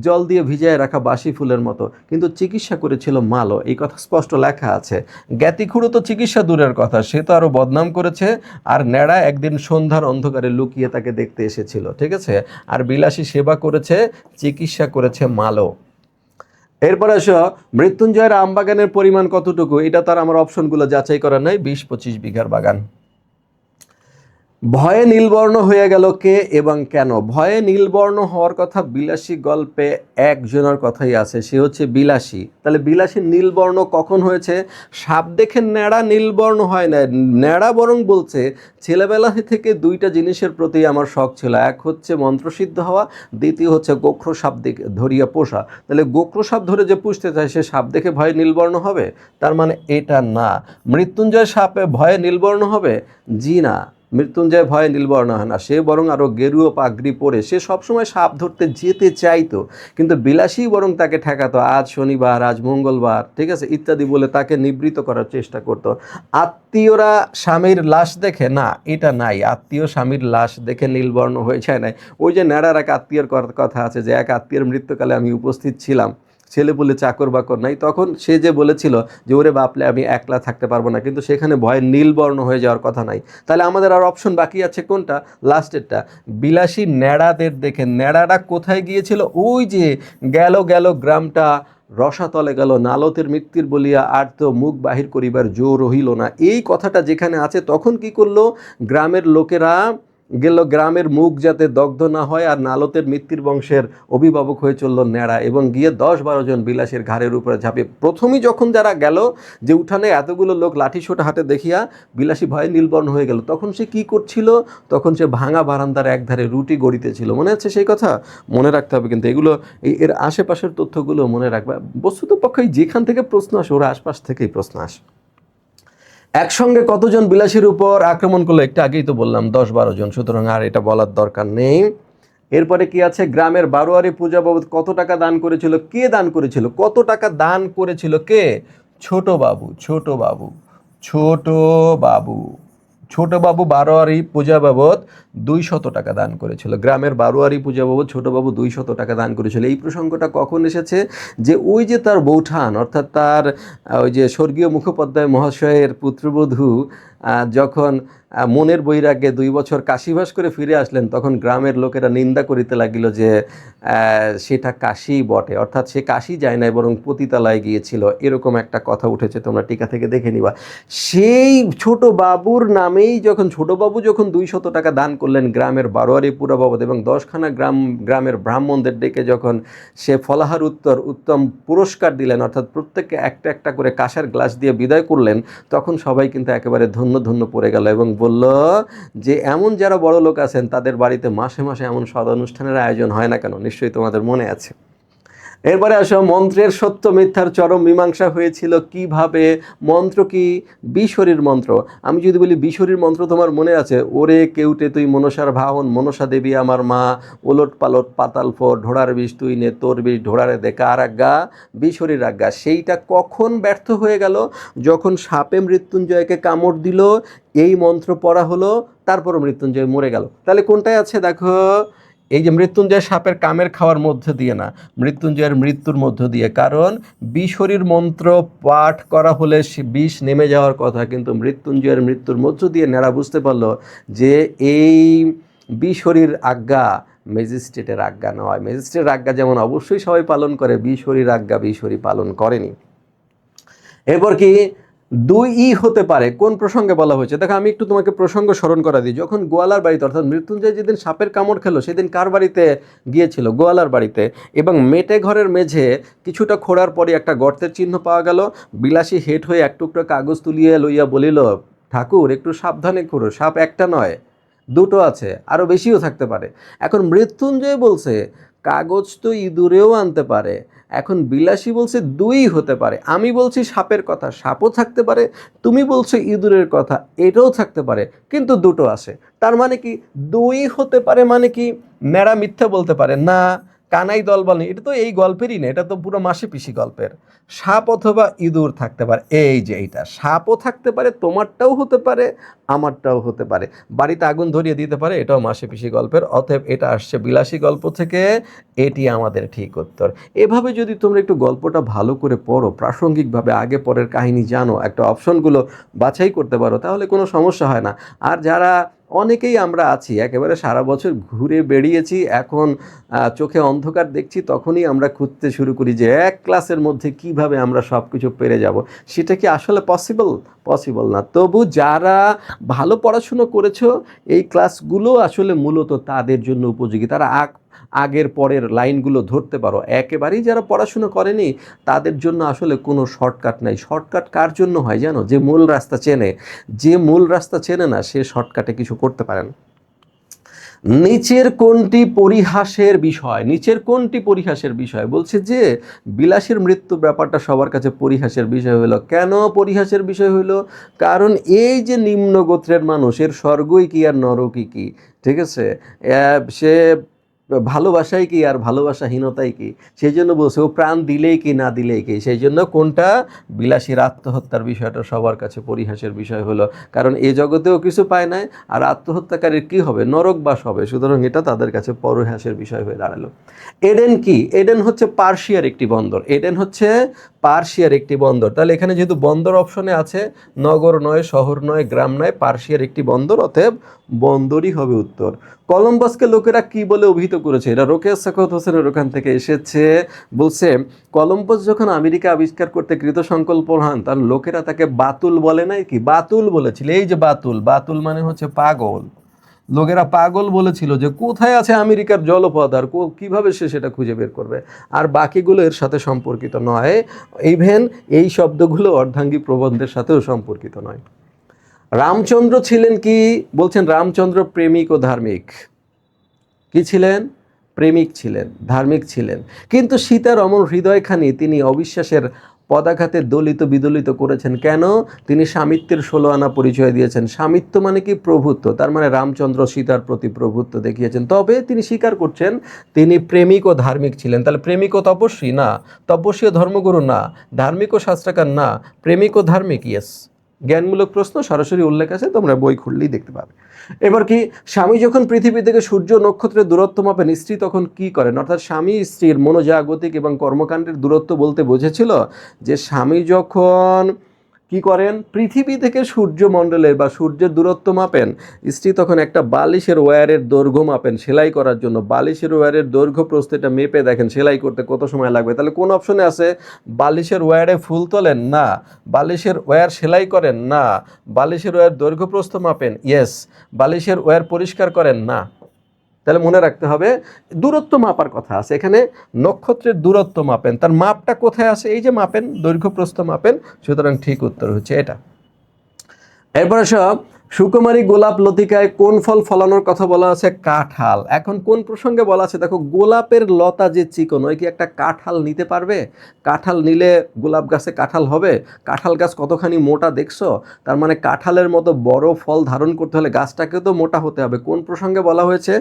জল দিয়ে ভিজায় রাখা বাসি ফুলের মতো। কিন্তু চিকিৎসা করেছিল মালো, এই কথা স্পষ্ট লেখা আছে। জ্ঞাতিখুড়ো তো চিকিৎসা দূরের কথা, সে তো আরও বদনাম করেছে। আর ন্যাড়া একদিন সন্ধ্যার অন্ধকারে লুকিয়ে তাকে দেখতে এসেছিল, ঠিক আছে? আর বিলাসী সেবা করেছে, চিকিৎসা করেছে মালো। এরপর আসো, মৃত্যুঞ্জয়ের আম বাগানের পরিমাণ কতটুকু? এটা তার আমার অপশনগুলো যাচাই করা নাই। 20-25 বিঘার বাগান। ভয়ে নীলবর্ণ হয়ে গেল কে এবং কেন? ভয়ে নীলবর্ণ হওয়ার কথা বিলাসী গল্পে একজনের কথাই আছে, সে হচ্ছে বিলাসী। তাহলে বিলাসী নীলবর্ণ কখন হয়েছে? সাপ দেখে ন্যাড়া নীলবর্ণ হয় না। ন্যাড়া বরং বলছে ছেলেবেলা থেকে 2টা জিনিসের প্রতি আমার শখ ছিল, এক হচ্ছে মন্ত্রসিদ্ধ হওয়া, দ্বিতীয় হচ্ছে গোখ্র সাপ ধরিয়া পোষা। তাহলে গোখ্র সাপ ধরে যে পুষতে চায় সে সাপ দেখে ভয়ে নীলবর্ণ হবে? তার মানে এটা না। মৃত্যুঞ্জয় সাপে ভয়ে নীলবর্ণ হবে? জি না, মৃত্যুঞ্জয় ভয়ে নীলবর্ণ হয় না, সে বরং আরও গেরুও পাগড়ি পরে সে সবসময় সাপ ধরতে যেতে চাইতো, কিন্তু বিলাসী বরং তাকে ঠেকাতো, আজ শনিবার, আজ মঙ্গলবার, ঠিক আছে, ইত্যাদি বলে তাকে নিবৃত্ত করার চেষ্টা করতো। আত্মীয়রা স্বামীর লাশ দেখে না, এটা নাই। আত্মীয় স্বামীর লাশ দেখে নীলবর্ণ হয়ে যায় নাই। ওই যে ন্যাড়ার এক আত্মীয়র কথা আছে যে এক আত্মীয়ের মৃত্যুকালে আমি উপস্থিত ছিলাম, ছেলে বলে চাকর বাকর নাই, তখন সে যে বলেছিল যে ওরে বাপলে আমি একলা থাকতে পারবো না, কিন্তু সেখানে ভয়ে নীলবর্ণ হয়ে যাওয়ার কথা নাই। তাহলে আমাদের আর অপশন বাকি আছে কোনটা? লাস্টেরটা। বিলাসী ন্যাড়াদের দেখে। ন্যাড়ারা কোথায় গিয়েছিল? ওই যে গেল গেল গ্রামটা রসাতলে গেল, নালতের মৃত্যুর বলিয়া আর তো মুখ বাহির করিবার জো রহিল না, এই কথাটা যেখানে আছে, তখন কি করলো গ্রামের লোকেরা? গেল গ্রামের মুখ যাতে দগ্ধ না হয়, আর নালতের মৃত্যুর বংশের অভিভাবক হয়ে চলল ন্যাড়া, এবং গিয়ে 10-12 জন বিলাসের ঘাড়ের উপরে ঝাঁপিয়ে। প্রথমেই যখন যারা গেল, যে উঠানে এতগুলো লোক লাঠিসোঁটা হাতে দেখিয়া বিলাসী ভয়ে নীলবর্ণ হয়ে গেল, তখন সে কি করছিল? তখন সে ভাঙা বারান্দার একধারে রুটি গড়িতেছিল। মনে আছে সেই কথা? মনে রাখতে হবে কিন্তু এগুলো, এর আশেপাশের তথ্যগুলো মনে রাখবে। বস্তুত পক্ষে যেখান থেকে প্রশ্ন আসে ওরা আশপাশ থেকেই প্রশ্ন আসে। একসঙ্গে কতজন বিলাসীর উপর আক্রমণ করলো? একটু আগেই তো বললাম 10-12 জন, সুতরাং আর এটা বলার দরকার নেই। এরপরে কি আছে? গ্রামের বারোয়ারি পূজা বাবদ কত টাকা দান করেছিল? কে দান করেছিল? কত টাকা দান করেছিল কে? ছোট বাবু, ছোট বাবু, ছোট বাবু, ছোটবাবু বারোয়ারি পূজা বাবদ 200 টাকা দান করেছিল। গ্রামের বারোয়ারি পূজা বাবদ ছোটবাবু 200 টাকা দান করেছিল। এই প্রসঙ্গটা কখন এসেছে? যে ওই যে তার বৌঠান, অর্থাৎ তার ওই যে স্বর্গীয় মুখোপাধ্যায় মহাশয়ের পুত্রবধূ যখন মনের বৈরাগ্যে 2 বছর কাশীবাস করে ফিরে আসলেন, তখন গ্রামের লোকেরা নিন্দা করিতে লাগিল যে সেটা কাশী বটে, অর্থাৎ সে কাশী যায় নাই বরং পতিতালয়ে গিয়েছিল। এরকম একটা কথা উঠেছে, তোমরা টিকা থেকে দেখে নিবা। সেই ছোট বাবুর নামেই যখন ছোটবাবু যখন 200 টাকা দান করলেন গ্রামের বারোয়ারি পুরা বাবদ, এবং 10খানা গ্রামের ব্রাহ্মণদের ডেকে যখন সে ফলাহার উত্তম পুরস্কার দিলেন, অর্থাৎ প্রত্যেককে একটা একটা করে কাঁসার গ্লাস দিয়ে বিদায় করলেন, তখন সবাই কিন্তু একেবারে ধন্য ধন্য পড়ে গেল এবং বলল যে এমন যারা বড় লোক আছেন তাদের বাড়িতে মাসে মাসে এমন সদ অনুষ্ঠানের আয়োজন হয় না কেন? নিশ্চয়ই তোমাদের মনে আছে। এরপরে আসো, মন্ত্রের সত্য মিথ্যার চরম মীমাংসা হয়েছিল কিভাবে? মন্ত্র কি? বিশরীর মন্ত্র। আমি যদি বলি বিশরীর মন্ত্র তোমার মনে আছে? ওরে কেউটে তুই মনসার ভাবন, মনসা দেবী আমার মা, ওলট পালট পাতাল ফোর, ঢোড়ার বিষ তুই নে, তোর বিষ ঢোড়ারে দে, কার আজ্ঞা? বিশরীর আজ্ঞা। সেইটা কখন ব্যর্থ হয়ে গেল? যখন সাপে মৃত্যুঞ্জয়কে কামড় দিল, এই মন্ত্র পড়া হলো, তারপরও মৃত্যুঞ্জয় মরে গেল। তাহলে কোনটায় আছে দেখো? এই যে মৃত্যুঞ্জয় সাপের কামের খাওয়ার মধ্য দিয়ে না, মৃত্যুঞ্জয়ের মৃত্যুর মধ্য দিয়ে। কারণ বিশরীর মন্ত্র পাঠ করা হলে বিষ নেমে যাওয়ার কথা, কিন্তু মৃত্যুঞ্জয়ের মৃত্যুর মধ্য দিয়ে নেড়া বুঝতে পারলো যে এই বিশরীর আজ্ঞা ম্যাজিস্ট্রেটের আজ্ঞা নয়। ম্যাজিস্ট্রেটের আজ্ঞা যেমন অবশ্যই সবাই পালন করে, বিশরীর আজ্ঞা বিশরী পালন করেনি। এরপর কি? 2 হতে পারে কোন প্রসঙ্গে বলা হয়েছে? দেখো আমি একটু তোমাকে প্রসঙ্গ স্মরণ করা দিই। যখন গোয়ালার বাড়িতে, অর্থাৎ মৃত্যুঞ্জয় যেদিন সাপের কামড় খেলো সেদিন কার বাড়িতে গিয়েছিল? গোয়ালার বাড়িতে। এবং মেটে ঘরের মেঝে কিছুটা খোঁড়ার পরে একটা গর্তের চিহ্ন পাওয়া গেল। বিলাসী হেঁট হয়ে এক টুকরো কাগজ তুলিয়ে লইয়া বলিল, ঠাকুর একটু সাবধানে করো, সাপ একটা নয়, 2টো আছে, আরও বেশিও থাকতে পারে। এখন মৃত্যুঞ্জয় বলছে কাগজ তো ইঁদুরেও আনতে পারে। এখন বিলাসী বলছে 2 হতে পারে। আমি বলছি সাপের কথা, সাপও থাকতে পারে। তুমি বলছো ইঁদুরের কথা, এটাও থাকতে পারে, কিন্তু 2টো আসে। তার মানে কি 2 হতে পারে মানে কি? ন্যাড়া মিথ্যা বলতে পারে না। কানাই দলবল নেই, এটা তো এই গল্পেরই না, এটা তো পুরো মাসি পিসি গল্পের। সাপ অথবা ইঁদুর থাকতে পারে। এই যে এইটা সাপও থাকতে পারে, তোমারটাও হতে পারে, আমারটাও হতে পারে। বাড়িতে আগুন ধরিয়ে দিতে পারে, এটাও মাসি পিসি গল্পের। অতএব এটা আসছে বিলাসী গল্প থেকে, এটি আমাদের ঠিক উত্তর। এভাবে যদি তোমরা একটু গল্পটা ভালো করে পড়ো, প্রাসঙ্গিকভাবে আগে পরের কাহিনী জানো, একটা অপশনগুলো বাছাই করতে পারো, তাহলে কোনো সমস্যা হয় না। আর যারা অনেকেই আমরা আছি একেবারে সারা বছর ঘুরে বেড়িয়েছি, এখন চোখে অন্ধকার দেখছি, তখনই আমরা খুঁজতে শুরু করি যে এক ক্লাসের মধ্যে কিভাবে আমরা সব কিছু পেরে যাব। সেটা কি আসলে পসিবল না। তবু যারা ভালো পড়াশুনো করেছো, এই ক্লাসগুলো আসলে মূলত তাদের জন্য উপযোগী। তারা আগের পরের লাইনগুলো ধরতে পারো। একেবারেই যারা পড়াশুনো করেনি তাদের জন্য আসলে কোনো শর্টকাট নাই। শর্টকাট কার জন্য হয় জানো? যে মূল রাস্তা চেনে। যে মূল রাস্তা চেনে না সে শর্টকাটে কিছু করতে পারে না। নিচের কোনটি পরিহাসের বিষয়? নিচের কোনটি পরিহাসের বিষয়? বলছে যে বিলাসীর মৃত্যু ব্যাপারটা সবার কাছে পরিহাসের বিষয় হলো। কেন পরিহাসের বিষয় হলো? কারণ এই যে নিম্ন গোত্রের মানুষ, এর স্বর্গই কি আর নরকই কি? ঠিক আছে, সে ভালোবাসাই কি আর ভালোবাসাহীনতাই কি? সেই জন্য বলছে ও প্রাণ দিলেই কি না দিলেই কি। সেই জন্য কোনটা? বিলাসীর আত্মহত্যার বিষয়টা সবার কাছে পরিহাসের বিষয় হলো। কারণ এ জগতেও কিছু পায় নাই, আর আত্মহত্যাকারীর কি হবে? নরকবাস হবে। সুতরাং এটা তাদের কাছে পরিহাসের বিষয় হয়ে দাঁড়ালো। এডেন কি? এডেন হচ্ছে পার্সিয়ার একটি বন্দর। এডেন হচ্ছে পার্সিয়ার একটি বন্দর। তাহলে এখানে যেহেতু বন্দর অপশনে আছে, নগর নয়, শহর নয়, গ্রাম নয়, পার্সিয়ার একটি বন্দর, অতএব বন্দরই হবে উত্তর। কলম্বাসকে লোকেরা কি বলে অভিহিত করেছে? এটা রোকেয়া সাখাওয়াত হোসেনের ওখান থেকে এসেছে। বলছে কলম্বাস যখন আমেরিকা আবিষ্কার করতে কৃতসংকল্প হন, তার লোকেরা তাকে বাতুল বলে নাই কি? বাতুল বলেছিল। এই যে বাতুল, বাতুল মানে হচ্ছে পাগল। লোকেরা পাগল বলেছিল যে কোথায় আছে আমেরিকার জলপথ, আর কিভাবে সে সেটা খুঁজে বের করবে। আর বাকিগুলো এর সাথে সম্পর্কিত নয়। ইভেন এই শব্দগুলো অর্ধাঙ্গী প্রবন্ধের সাথেও সম্পর্কিত নয়। রামচন্দ্র ছিলেন কি? বলছেন রামচন্দ্র প্রেমিক ও ধার্মিক। কি ছিলেন? প্রেমিক ছিলেন, ধার্মিক ছিলেন। কিন্তু সীতার অমর হৃদয়খানি তিনি অবিশ্বাসের পদাঘাতে দলিত বিদলিত করেছেন। কেন? তিনি স্বামিত্বের 16 আনা পরিচয় দিয়েছেন। স্বামিত্ব মানে কি? প্রভুত্ব। তার মানে রামচন্দ্র সীতার প্রতি প্রভুত্ব দেখিয়েছেন। তবে তিনি স্বীকার করছেন তিনি প্রেমিক ও ধার্মিক ছিলেন। তাহলে প্রেমিক ও তপস্বী? না। তপস্বী ও ধর্মগুরু? না। ধার্মিক ও শাস্ত্রাকার? না। প্রেমিক ও ধার্মিক? ইয়েস। জ্ঞানমূলক প্রশ্ন, সরাসরি উল্লেখ আছে, তোমরা বই খুললেই দেখতে পাবে। এবার কি, স্বামী যখন পৃথিবী থেকে সূর্য নক্ষত্রের দূরত্ব মাপেন, স্ত্রী তখন কি করেন? অর্থাৎ স্বামী স্ত্রীর মনোজাগতিক এবং কর্মকাণ্ডের দূরত্ব বলতে বুঝেছিল যে স্বামী যখন কি করেন, পৃথিবী থেকে সূর্যমণ্ডলের বা সূর্যের দূরত্ব মাপেন, স্ত্রী তখন একটা বালিশের ওয়্যারের দৈর্ঘ্য মাপেন সেলাই করার জন্য। বালিশের ওয়্যারের দৈর্ঘ্য প্রস্থ এটা মেপে দেখেন সেলাই করতে কত সময় লাগবে। তাহলে কোন অপশনে আছে? বালিশের ওয়্যারে ফুল তোলেন না, বালিশের ওয়্যার সেলাই করেন না, বালিশের ওয়্যার দৈর্ঘ্য প্রস্থ মাপেন ইয়েস, বালিশের ওয়্যার পরিষ্কার করেন না। তাহলে মনে রাখতে হবে দূরত্ব মাপার কথা আছে এখানে, নক্ষত্রের দূরত্ব মাপেন, তার মাপটা কোথায় আছে? এই যে মাপেন, দৈর্ঘ্য প্রস্থ মাপেন, সুতরাং ঠিক উত্তর হচ্ছে এটা। এরপরে সব, সুকুমারী গোলাপ লতিকায় কোন ফল ফলানোর কথা বলা আছে? কাঁঠাল। এখন কোন প্রসঙ্গে বলা আছে দেখো, গোলাপের লতা যে চিকন, ওই কি একটা কাঁঠাল নিতে পারবে? কাঁঠাল নিলে গোলাপ গাছে কাঁঠাল হবে? কাঁঠাল গাছ কতখানি মোটা দেখছো? তার মানে কাঁঠালের মতো বড় ফল ধারণ করতে হলে গাছটাকেও তো মোটা হতে হবে। কোন প্রসঙ্গে বলা হয়েছে?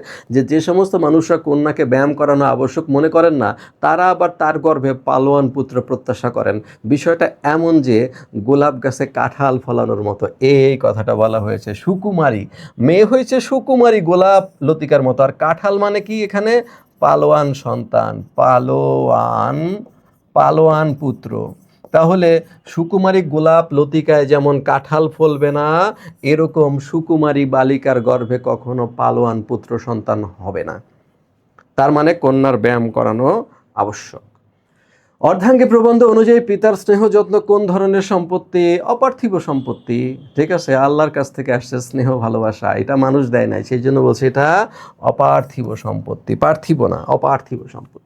যে সমস্ত মানুষরা কন্যাকে ব্যায়াম করানো আবশ্যক মনে করেন না, তারা আবার তার গর্ভে পালোয়ান পুত্র প্রত্যাশা করেন। বিষয়টা এমন যে গোলাপ গাছে কাঁঠাল ফলানোর মতো, এই কথাটা বলা হয়েছে। সুকুমারী, মেয়ে হয়েছে সুকুমারী গোলাপ লতিকার মতো। আর কাঁঠাল মানে কি এখানে? পালোয়ান সন্তান, পালোয়ান পুত্র। তাহলে সুকুমারী গোলাপ লতিকায় যেমন কাঁঠাল ফলবে না, এরকম সুকুমারী বালিকার গর্ভে কখনো পালোয়ান পুত্র সন্তান হবে না। তার মানে কন্যার ব্যায়াম করানো আবশ্যক। অর্ধাঙ্গী প্রবন্ধ অনুযায়ী পিতার স্নেহ যত্ন কোন ধরনের সম্পত্তি? অপার্থিব সম্পত্তি। ঠিক আছে, আল্লাহর কাছ থেকে আসছে স্নেহ ভালোবাসা, এটা মানুষ দেয় নাই, সেই জন্য বলছে এটা অপার্থিব সম্পত্তি, পার্থিব না, অপার্থিব সম্পত্তি।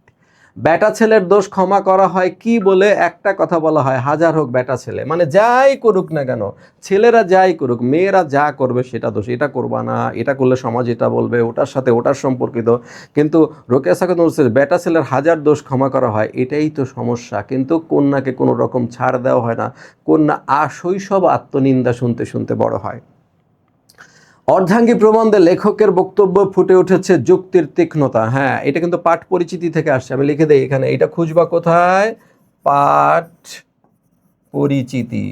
বেটা ছেলের দোষ ক্ষমা করা হয় কি বলে? একটা কথা বলা হয়, হাজার হোক বেটা ছেলে, মানে যাই করুক না কেন, ছেলেরা যাই করুক, মেয়েরা যা করবে সেটা দোষ, এটা করবা না, এটা করলে সমাজ এটা বলবে, ওটার সাথে ওটার সম্পর্কিত। কিন্তু রোকেয়া সাখাত বলছে বেটা ছেলের হাজার দোষ ক্ষমা করা হয়, এটাই তো সমস্যা। কিন্তু কন্যাকে কোনো রকম ছাড় দেওয়া হয় না, কন্যা শৈশব আত্মনিন্দা শুনতে শুনতে বড় হয়। অর্ধাঙ্গী প্রবন্ধে লেখকের বক্তব্য ফুটে উঠেছে যুক্তির তীক্ষ্ণতা। হ্যাঁ, এটা কিন্তু পাঠ পরিচিতি থেকে আসছে, আমি লিখে দেই এখানে, এটা খুঁজবা কোথায়? পাঠ পরিচিতি।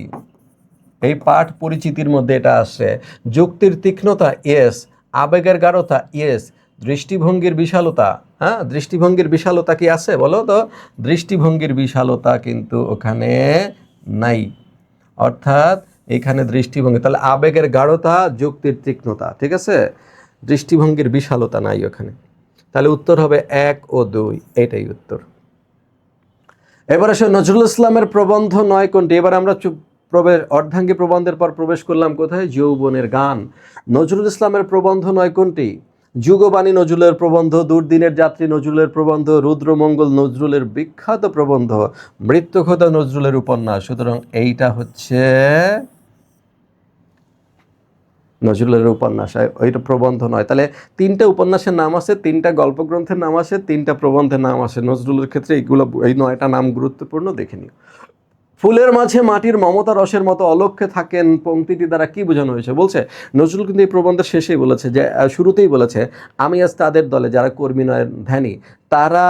এই পাঠ পরিচিতির মধ্যে এটা আসছে। যুক্তির তীক্ষ্ণতা ইয়েস, আবেগের গাঢ়তা ইয়েস, দৃষ্টিভঙ্গির বিশালতা, হ্যাঁ দৃষ্টিভঙ্গির বিশালতা কি আছে বলো তো? দৃষ্টিভঙ্গির বিশালতা কিন্তু ওখানে নাই, অর্থাৎ এখানে দৃষ্টিভঙ্গি, তাহলে আবেগের গাঢ়তা, যুক্তির তীক্ষ্ণতা, ঠিক আছে, দৃষ্টিভঙ্গির বিশালতা নাই ওখানে। তাহলে উত্তর হবে 1 ও 2, এটাই উত্তর। এবার আসে নজরুল ইসলামের প্রবন্ধ 9 কোনটি? এবার আমরা অর্ধাঙ্গী প্রবন্ধের পর প্রবেশ করলাম কোথায়? যৌবনের গান। নজরুল ইসলামের প্রবন্ধ 9 কোনটি? যুগবাণী নজরুলের প্রবন্ধ, দুর্দিনের যাত্রী নজরুলের প্রবন্ধ, রুদ্রমঙ্গল নজরুলের বিখ্যাত প্রবন্ধ, মৃত্যুখোদা নজরুলের উপন্যাস। সুতরাং এইটা হচ্ছে নজরুলের উপন্যাস, ওইটা প্রবন্ধ নয়। তাহলে 3টা উপন্যাসের নাম আছে, 3টা গল্পগ্রন্থের নাম আছে, 3টা প্রবন্ধের নাম আছে। নজরুলের ক্ষেত্রে এইগুলো, এই 9টা নাম গুরুত্বপূর্ণ, দেখে নিও। ফুলের মাঝে মাটির মমতা রসের মতো অলক্ষ্যে থাকেন, পংক্তিটি দ্বারা কি বোঝানো হয়েছে? বলছে নজরুল কিন্তু এই প্রবন্ধের শেষেই বলেছে, যে শুরুতেই বলেছে, আমি আজ তাদের দলে যারা কর্মী নয় ধ্যানী, তারা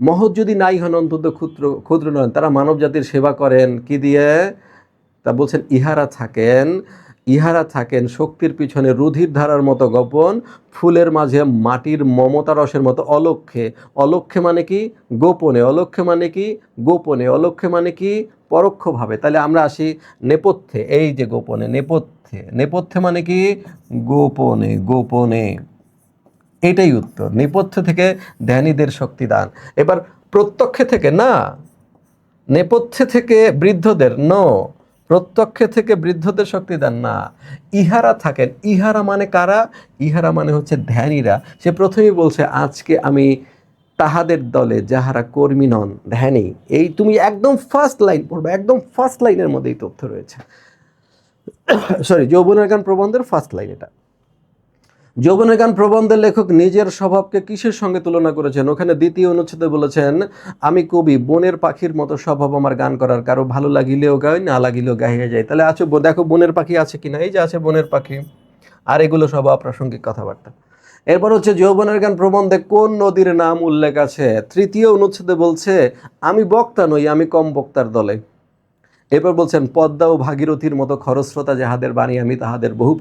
মহৎ যদি নাই হন অন্তত ক্ষুদ্র নয়, তারা মানব জাতির সেবা করেন কি দিয়ে? তা বলছেন ইহারা থাকেন শক্তির পিছনে রুধির ধারার মতো গোপন, ফুলের মাঝে মাটির মমতা রসের মতো অলক্ষ্যে। অলক্ষ্যে মানে কি? গোপনে। অলক্ষ্যে মানে কি? গোপনে। অলক্ষ্যে মানে কি? পরোক্ষভাবে। তাহলে আমরা আসি নেপথ্যে, এই যে গোপনে, নেপথ্যে মানে কি? গোপনে, গোপনে, এটাই উত্তর। নেপথ্য থেকে ধ্যানীদের শক্তিদান। এবার প্রত্যক্ষে থেকে না, নেপথ্যে থেকে বৃদ্ধদের প্রত্যক্ষে থেকে বৃদ্ধদের শক্তিদান না, ইহারা থাকেন। ইহারা মানে কারা? ইহারা মানে হচ্ছে ধ্যানীরা। সে প্রথমেই বলছে আজকে আমি তাহাদের দলে যাহারা কর্মী নন, ধ্যানী। এই তুমি একদম ফার্স্ট লাইন পড়বে, একদম ফার্স্ট লাইনের মধ্যেই তথ্য রয়েছে। যৌবনের গান প্রবন্ধের ফার্স্ট লাইন এটা। যৌবনের গান প্রবন্ধের লেখক নিজের স্বভাবকে কিসের সঙ্গে তুলনা করেছেন? ওখানে দ্বিতীয় অনুচ্ছেদে বলেছেন, আমি কবি, বনের পাখির মতো স্বভাব আমার গান করার, কারো ভালো লাগিলেও গাই, না লাগিলেও গাইয়া যায়। তাহলে আছে, দেখো বনের পাখি আছে কিনা, এই যে আছে বনের পাখি, আর এগুলো সব অপ্রাসঙ্গিক কথাবার্তা। এরপর হচ্ছে যৌবনের গান প্রবন্ধে কোন নদীর নাম উল্লেখ আছে? তৃতীয় অনুচ্ছেদে বলছে, আমি বক্তা নই, আমি কম বক্তার দলে। এরপর বলছেন পদ্মা ও ভাগীরথীর মতো খরস্রোতা যাহাদের বাণী আমি তাহাদের বহু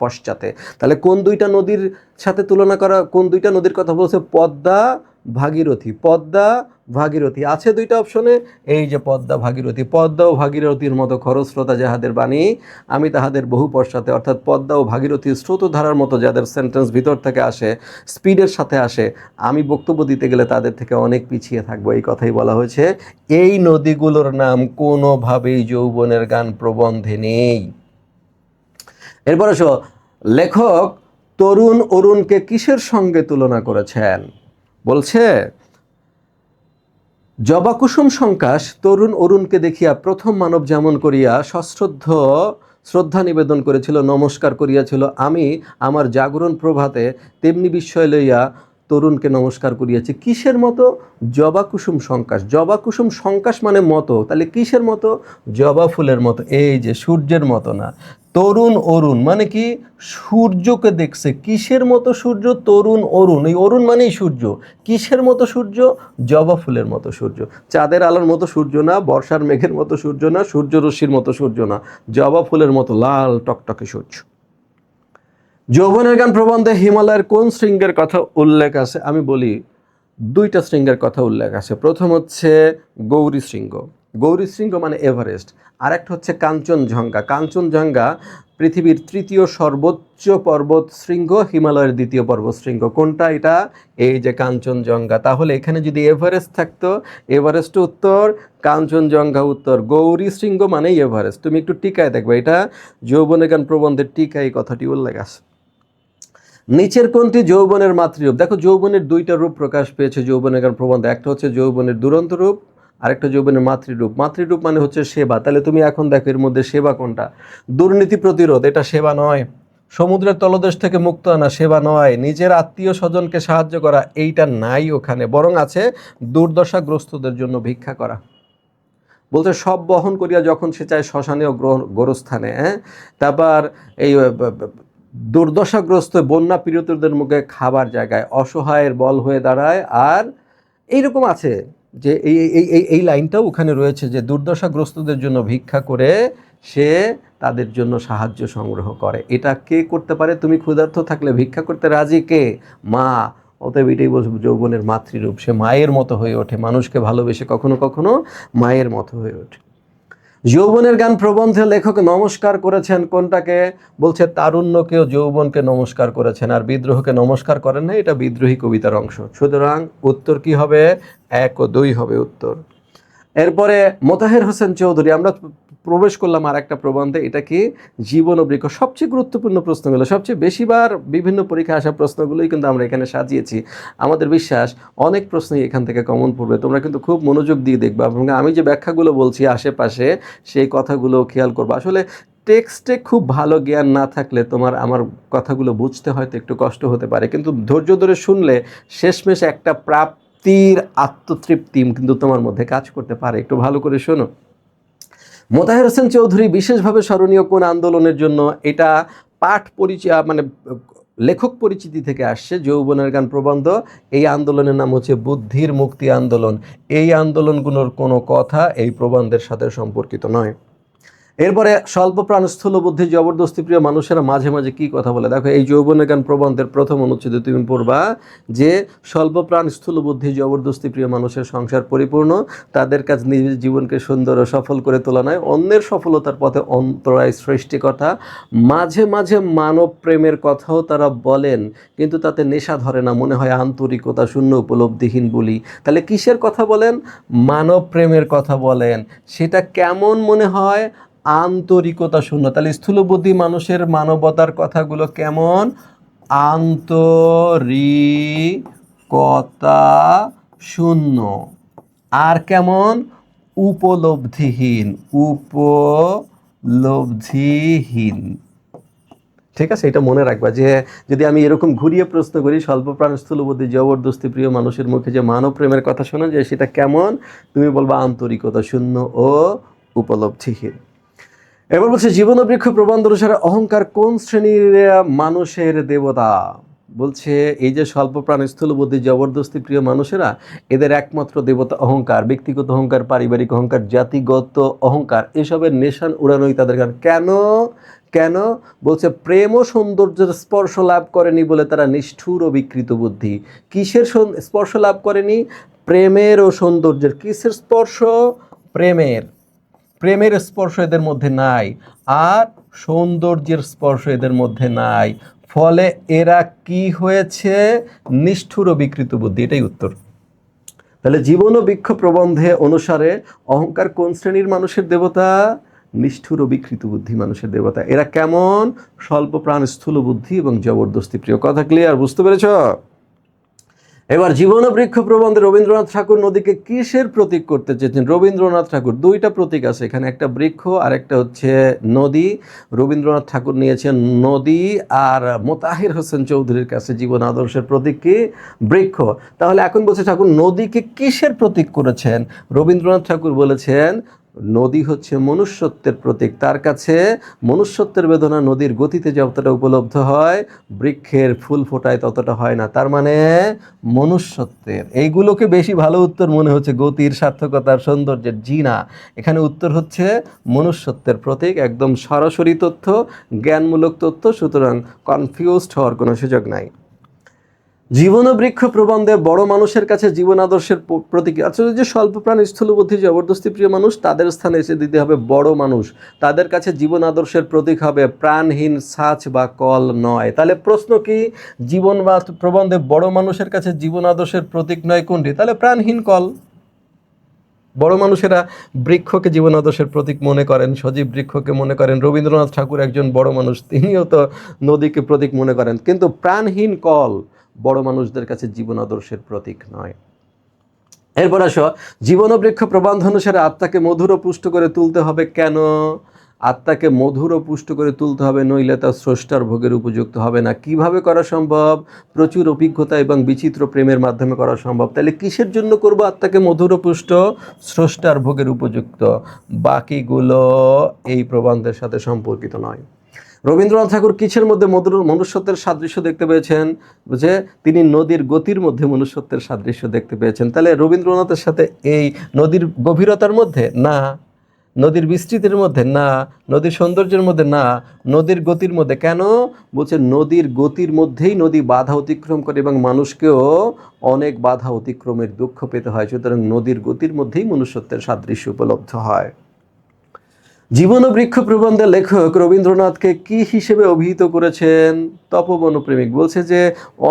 পশ্চাতে। তাহলে কোন দুইটা নদীর সাথে তুলনা করা, কোন দুইটা নদীর কথা বলছে? পদ্মা ভাগীরথী। পদ্মা ভাগীরথী আছে দুইটা অপশনে, এই যে পদ্মা ভাগীরথী। পদ্মা ও ভাগীরথীর মতো খরস্রোতা যাহাদের বাণী আমি তাহাদের বহু পশ্চাতে, অর্থাৎ পদ্মা ও ভাগীরথীর স্রোতধারার মতো যাদের সেন্টেন্স ভিতর থেকে আসে, স্পিডের সাথে আসে, আমি বক্তব্য দিতে গেলে তাদের থেকে অনেক পিছিয়ে থাকবো, এই কথাই বলা হয়েছে। এই নদীগুলোর নাম কোনোভাবেই যৌবনের গান প্রবন্ধে নেই। এরপর এসো, লেখক তরুণ অরুণকে কিসের সঙ্গে তুলনা করেছেন? বলছে জবাকুসুম সংকাশ তরুণ অরুণকে দেখিয়া প্রথম মানব যেমন করিয়া সশ্রদ্ধ শ্রদ্ধা নিবেদন করেছিল, নমস্কার করিয়াছিল, আমি আমার জাগরণ প্রভাতে তেমনি বিস্ময় লইয়া তরুণকে নমস্কার করিয়াছি। কিসের মতো? জবাকুসুম সংকাশ। জবাকুসুম সংকাশ মানে মতো, তাহলে কিসের মতো? জবা ফুলের মতো, এই যে সূর্যের মতো না। তরুণ অরুণ মানে কি? সূর্যকে দেখছে। কিসের মতো সূর্য? তরুণ অরুণ, এই অরুণ মানেই সূর্য। কিসের মতো সূর্য? জবা ফুলের মতো সূর্য। চাঁদের আলোর মতো সূর্য না, বর্ষার মেঘের মতো সূর্য না, সূর্যরশ্মির মতো সূর্য না, জবা ফুলের মতো লাল টকটকে সূর্য। যৌবনের গান প্রবন্ধে হিমালয়ের কোন শৃঙ্গের কথা উল্লেখ আছে? আমি বলি, দুইটা শৃঙ্গের কথা উল্লেখ আছে। প্রথম হচ্ছে গৌরী শৃঙ্গ। গৌরী শৃঙ্গ মানে এভারেস্ট। আরেকটা হচ্ছে কাঞ্চনজঙ্ঘা। কাঞ্চনজঙ্ঘা পৃথিবীর তৃতীয় সর্বোচ্চ পর্বত শৃঙ্গ, হিমালয়ের দ্বিতীয় পর্বত শৃঙ্গ। কোনটা এটা? এই যে কাঞ্চনজঙ্ঘা। তাহলে এখানে যদি এভারেস্ট থাকতো, এভারেস্ট উত্তর, কাঞ্চনজঙ্ঘা উত্তর, গৌরী শৃঙ্গ মানেই এভারেস্ট। তুমি একটু টিকায় দেখবে, এটা যৌবনের গান প্রবন্ধের টিকায় কথাটি উল্লেখ আছে। নিচের কোনটি যৌবনের মাতৃরূপ? দেখো, যৌবনের দুইটা রূপ প্রকাশ পেয়েছে যৌবনের গান প্রবন্ধে। একটা হচ্ছে যৌবনের দুরন্ত রূপ, আরেকটা যৌবনের মাতৃরূপ। মাতৃরূপ মানে হচ্ছে সেবা। তাহলে তুমি এখন দেখো এর মধ্যে সেবা কোনটা? দুর্নীতি প্রতিরোধ, এটা সেবা নয়। সমুদ্রের তলদেশ থেকে মুক্ত আনা, সেবা নয়। নিজের আত্মীয় স্বজনকে সাহায্য করা, এইটা নাই ওখানে, বরং আছে দুর্দশাগ্রস্তদের জন্য ভিক্ষা করা। বলতে সব বহন করিয়া যখন সে চায় শ্মশানে ও গোরস্থানে। তারপর এই দুর্দশাগ্রস্ত বন্যা পীড়িতদের মুখে খাবার জায়গায়, অসহায়ের বল হয়ে দাঁড়ায়। আর এইরকম আছে যে এই এই এই এই লাইনটাও ওখানে রয়েছে যে দুর্দশাগ্রস্তদের জন্য ভিক্ষা করে সে তাদের জন্য সাহায্য সংগ্রহ করে। এটা কে করতে পারে? তুমি ক্ষুধার্ত থাকলে ভিক্ষা করতে রাজি কে? মা। অতএব এটাই বলবো যৌবনের মাতৃরূপ। সে মায়ের মতো হয়ে ওঠে, মানুষকে ভালোবেসে কখনো কখনো মায়ের মতো হয়ে ওঠে। যৌবনের গান প্রবন্ধে লেখক নমস্কার করেছেন কোনটাকে? বলছে তারুণ্যকেও যৌবনকে নমস্কার করেছেন, আর বিদ্রোহকে নমস্কার করেন না। এটা বিদ্রোহী কবিতার অংশ। সুতরাং উত্তর কি হবে? 1 ও 2 হবে উত্তর। এরপরে মোতাহের হোসেন চৌধুরী, আমরা প্রবেশ করলাম আর একটা প্রবন্ধে। এটা কি? জীবন ও বৃক্ষ। সবচেয়ে গুরুত্বপূর্ণ প্রশ্নগুলো, সবচেয়ে বেশিবার বিভিন্ন পরীক্ষায় আসা প্রশ্নগুলোই কিন্তু আমরা এখানে সাজিয়েছি। আমাদের বিশ্বাস অনেক প্রশ্নই এখান থেকে কমন পড়বে। তোমরা কিন্তু খুব মনোযোগ দিয়ে দেখবা এবং আমি যে ব্যাখ্যাগুলো বলছি আশেপাশে সেই কথাগুলো খেয়াল করবো। আসলে টেক্সটে খুব ভালো জ্ঞান না থাকলে তোমার আমার কথাগুলো বুঝতে হয়তো একটু কষ্ট হতে পারে, কিন্তু ধৈর্য ধরে শুনলে শেষমেশ একটা প্রাপ্তির আত্মতৃপ্তি কিন্তু তোমার মধ্যে কাজ করতে পারে। একটু ভালো করে শোনো। মোতাহের হোসেন চৌধুরী বিশেষভাবে স্মরণীয় কোন আন্দোলনের জন্য? এটা পাঠ পরিচয় মানে লেখক পরিচিতি থেকে আসছে। যৌবনের গান প্রবন্ধ, এই আন্দোলনের নাম হচ্ছে বুদ্ধির মুক্তি আন্দোলন। এই আন্দোলনগুলোর কোনো কথা এই প্রবন্ধের সাথে সম্পর্কিত নয়। এরপরে স্বল্প প্রাণ স্থূল বুদ্ধি জবরদস্তি প্রিয় মানুষেরা মাঝে মাঝে কি কথা বলে? দেখো, এই যৌবনের গান প্রবন্ধের প্রথম অনুচ্ছেদে তুমি পড়বা যে স্বল্প প্রাণ স্থূল বুদ্ধি জবরদস্তি প্রিয় মানুষের সংসার পরিপূর্ণ, তাদের কাজ নিজের জীবনকে সুন্দর ও সফল করে তোলা নয়, অন্যের সফলতার পথে অন্তরায় সৃষ্টিকর্তা। মাঝে মাঝে মানব প্রেমের কথাও তারা বলেন, কিন্তু তাতে নেশা ধরে না, মনে হয় আন্তরিকতা শূন্য, উপলব্ধিহীন বলি। তাহলে কিসের কথা বলেন? মানব প্রেমের কথা বলেন। সেটা কেমন মনে হয়? আন্তরিকতা শূন্য। তাহলে স্থূলবুদ্ধি মানুষের মানবতার কথাগুলো কেমন? আন্তরিকতা শূন্য। আর কেমন? উপলব্ধিহীন। উপলব্ধিহীন। ঠিক আছে, এটা মনে রাখবা যে যদি আমি এরকম ঘুরিয়ে প্রশ্ন করি, স্বল্প প্রাণ স্থূলবুদ্ধি জবরদস্তি প্রিয় মানুষের মুখে যে মানব প্রেমের কথা শোনা যায় সেটা কেমন? তুমি বলবা আন্তরিকতা শূন্য ও উপলব্ধিহীন। এবার বলছে জীবন বৃক্ষ প্রবন্ধ অনুসারে অহংকার কোন শ্রেণীর মানুষের দেবতা? বলছে এই যে স্বল্পপ্রাণ স্থূলবুদ্ধি জবরদস্তি প্রিয় মানুষেরা, এদের একমাত্র দেবতা অহংকার, ব্যক্তিগত অহংকার, পারিবারিক অহংকার, জাতিগত অহংকার, এসবের নেশান উড়ানোই তাদের কারণ। কেন কেন বলছে প্রেম ও সৌন্দর্যের স্পর্শ লাভ করেনি বলে তারা নিষ্ঠুর ও বিকৃত বুদ্ধি। কিসের স্পর্শ লাভ করেনি? প্রেমের ও সৌন্দর্যের। কিসের স্পর্শ? প্রেমের। প্রেমের স্পর্শ এদের মধ্যে নাই, আর সৌন্দর্যের স্পর্শ এদের মধ্যে নাই। ফলে এরা কি হয়েছে? নিষ্ঠুর ও বিকৃত বুদ্ধি। এটাই উত্তর। তাহলে জীবন ও বৃক্ষ প্রবন্ধে অনুসারে অহংকার কোন শ্রেণীর মানুষের দেবতা? নিষ্ঠুর ও বিকৃত বুদ্ধি মানুষের দেবতা। এরা কেমন? স্বল্প প্রাণ, স্থূল বুদ্ধি এবং জবরদস্তি প্রিয়। কথা ক্লিয়ার? বুঝতে পেরেছ? এবার জীবন ও বৃক্ষ প্রবন্ধে রবীন্দ্রনাথ ঠাকুর নদীকে কিসের প্রতীক করতে চেয়েছেন? রবীন্দ্রনাথ ঠাকুর দুইটা প্রতীক আছে এখানে, একটা বৃক্ষ আর একটা হচ্ছে নদী। রবীন্দ্রনাথ ঠাকুর নিয়েছেন নদী, আর মোতাহির হোসেন চৌধুরীর কাছে জীবন আদর্শের প্রতীক কি? বৃক্ষ। তাহলে এখন বলছে ঠাকুর নদীকে কিসের প্রতীক করেছেন? রবীন্দ্রনাথ ঠাকুর বলেছেন নদী হচ্ছে মনুষ্যত্বের প্রতীক। তার কাছে মনুষ্যত্বের বেদনা নদীর গতিতে যতটা উপলব্ধ হয়, বৃক্ষের ফুল ফোটায় ততটা হয় না। তার মানে মনুষ্যত্বের। এইগুলোকে বেশি ভালো উত্তর মনে হচ্ছে, গতির, সার্থকতার, সৌন্দর্যের। জি না, এখানে উত্তর হচ্ছে মনুষ্যত্বের প্রতীক। একদম সরাসরি তথ্য, জ্ঞানমূলক তথ্য, সুতরাং কনফিউজড হওয়ার কোনো সুযোগ নাই। জীবন ও বৃক্ষ প্রবন্ধে বড় মানুষের কাছে জীবন আদর্শের প্রতীক। আচ্ছা, যে স্বল্পপ্রাণ, স্থূলবুদ্ধি, জবরদস্তি প্রিয় মানুষ, তাদের স্থানে এসে দিতে হবে বড় মানুষ। তাদের কাছে জীবন আদর্শের প্রতীক হবে প্রাণহীন ছাঁচ বা কল নয়। তাহলে প্রশ্ন কি? জীবন বা প্রবন্ধে বড় মানুষের কাছে জীবন আদর্শের প্রতীক নয় কোনটি? তাহলে প্রাণহীন কল। বড় মানুষেরা বৃক্ষকে জীবন আদর্শের প্রতীক মনে করেন, সজীব বৃক্ষকে মনে করেন। রবীন্দ্রনাথ ঠাকুর একজন বড় মানুষ, তিনিও তো নদীকে প্রতীক মনে করেন। কিন্তু প্রাণহীন কল বড় মানুষদের কাছে জীবন আদর্শের প্রতীক নয়। এরপর আসো, জীবন ও বৃক্ষ প্রবন্ধ অনুসারে আত্মাকে মধুর ও পুষ্ট করে তুলতে হবে কেন? আত্মাকে মধুর ও পুষ্ট করে তুলতে হবে, নইলে তা স্রষ্টার ভোগের উপযুক্ত হবে না। কিভাবে করা সম্ভব? প্রচুর অভিজ্ঞতা এবং বিচিত্র প্রেমের মাধ্যমে করা সম্ভব। তাহলে কিসের জন্য করব আত্মাকে মধুর ও পুষ্ট? স্রষ্টার ভোগের উপযুক্ত। বাকিগুলো এই প্রবন্ধের সাথে সম্পর্কিত নয়। রবীন্দ্রনাথ ঠাকুর কিসের মধ্যে মনুষ্যত্বের সাদৃশ্য দেখতে পেয়েছেন? বুঝে তিনি নদীর গতির মধ্যে মনুষ্যত্বের সাদৃশ্য দেখতে পেয়েছেন। তাহলে রবীন্দ্রনাথের সাথে এই নদীর গভীরতার মধ্যে না, নদীর বিস্তৃতির মধ্যে না, নদীর সৌন্দর্যের মধ্যে না, নদীর গতির মধ্যে। কেন? বলছে নদীর গতির মধ্যেই নদী বাধা অতিক্রম করে এবং মানুষকেও অনেক বাধা অতিক্রমের দুঃখ পেতে হয়। সুতরাং নদীর গতির মধ্যেই মনুষ্যত্বের সাদৃশ্য উপলব্ধ হয়। জীবন ও বৃক্ষ প্রবন্ধের লেখক রবীন্দ্রনাথকে কি হিসেবে অভিহিত করেছেন? তপবন প্রেমিক। বলছে যে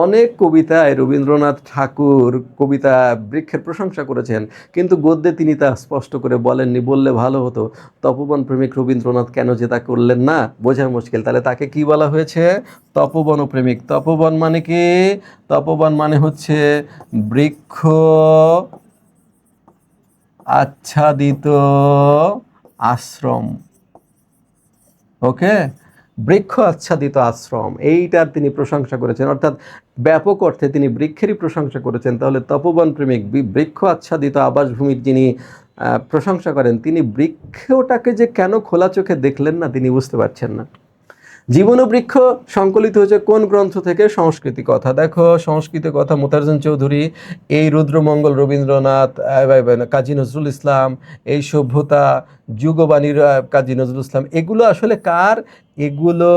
অনেক কবিতায় রবীন্দ্রনাথ ঠাকুর কবিতা বৃক্ষের প্রশংসা করেছেন, কিন্তু গদ্যে তিনি তা স্পষ্ট করে বলেননি। বললে ভালো হতো। তপবন প্রেমিক রবীন্দ্রনাথ কেন যে তা করলেন না, বোঝা মুশকিল। তাহলে তাকে কি বলা হয়েছে? তপবন প্রেমিক। তপবন মানে কি? তপবন মানে হচ্ছে বৃক্ষ আচ্ছাদিত আশ্রম। ওকে, বৃক্ষ আচ্ছাদিত আশ্রম, এইটার তিনি প্রশংসা করেছেন। অর্থাৎ ব্যাপক অর্থে তিনি বৃক্ষেরই প্রশংসা করেছেন। তাহলে তপবন প্রেমিক বৃক্ষ আচ্ছাদিত আবাসভূমির যিনি প্রশংসা করেন, তিনি বৃক্ষটাকে যে কেন খোলা চোখে দেখলেন না, তিনি বুঝতে পারছেন না। জীবন ও বৃক্ষ সংকলিত হয়েছে কোন গ্রন্থ থেকে? সংস্কৃতি কথা। দেখো, সংস্কৃত কথা মোতাহার হোসেন চৌধুরী, এই রুদ্রমঙ্গল রবীন্দ্রনাথ, কাজী নজরুল ইসলাম, এই সভ্যতা যুগবাণীর কাজী নজরুল ইসলাম, এগুলো আসলে কার? এগুলো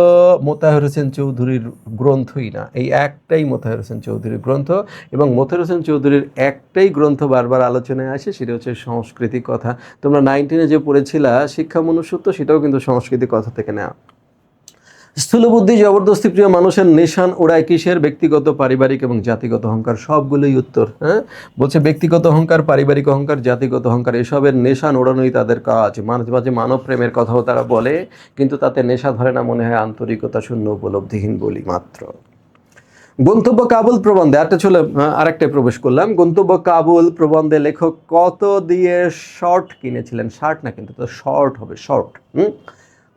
মোতাহার হোসেন চৌধুরীর গ্রন্থই না। এই একটাই মোতাহার হোসেন চৌধুরীর গ্রন্থ, এবং মোতাহার হোসেন চৌধুরীর একটাই গ্রন্থ বারবার আলোচনায় আসে, সেটা হচ্ছে সংস্কৃতি কথা। তোমরা 19-এ যে পড়েছিলা শিক্ষা মনুষ্যত্ব, সেটাও কিন্তু সংস্কৃতি কথা থেকে নেওয়া। স্থূলবুদ্ধি জবরদস্তি প্রিয় মানুষের নিশান ওড়ায় কিসের? ব্যক্তিগত, পারিবারিক এবং জাতিগত অহংকার। সবগুলোই উত্তর। হ্যাঁ, বলছে ব্যক্তিগত অহংকার, পারিবারিক অহংকার, জাতিগত অহংকার, এসবের নেশান ওড়ানোই তাদের কাজ। মাঝে মাঝে মানব প্রেমের কথাও তারা বলে, কিন্তু তাতে নেশা ধরে না, মনে হয় আন্তরিকতা শূন্য, উপলব্ধিহীন বলি মাত্র। গন্তব্য কাবুল প্রবন্ধে আরেকটা প্রবেশ করলাম। গন্তব্য কাবুল প্রবন্ধে লেখক কত দিয়ে শর্ট কিনেছিলেন? শার্ট না, কিন্তু তো শর্ট হবে, শর্ট।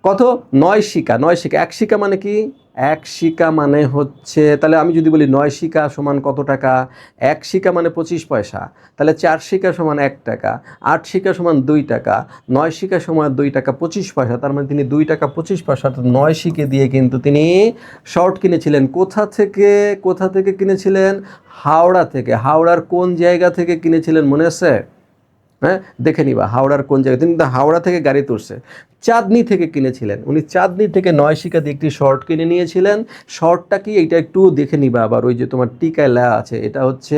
কত? 9 শিকা। 9 শিকা, 1 শিকা মানে কি? 1 শিকা মানে হচ্ছে, তাহলে আমি যদি বলি 9 শিকা সমান কত টাকা, 1 শিকা মানে 25 পয়সা, তাহলে 4 শিকা সমান 1 টাকা, 8 শিকা সমান 2 টাকা, 9 শিকা সমান 2 টাকা 25 পয়সা, তার মানে তিনি 2 টাকা 25 পয়সা অর্থাৎ 9 শিকে দিয়ে কিন্তু তিনি শর্ট কিনেছিলেন। কোথা থেকে কিনেছিলেন? হাওড়া থেকে। হাওড়ার কোন জায়গা থেকে কিনেছিলেন মনে আছে? হ্যাঁ, দেখে নিবা হাওড়ার কোন জায়গায়। তিনি হাওড়া থেকে গাড়ি তুলছে, চাঁদনি থেকে কিনেছিলেন। উনি চাঁদনি থেকে 9 শিকা দিয়ে একটি শর্ট কিনে নিয়েছিলেন। শর্টটা কি এইটা একটু দেখে নিবা। আবার ওই যে তোমার টিকায় লেখা আছে, এটা হচ্ছে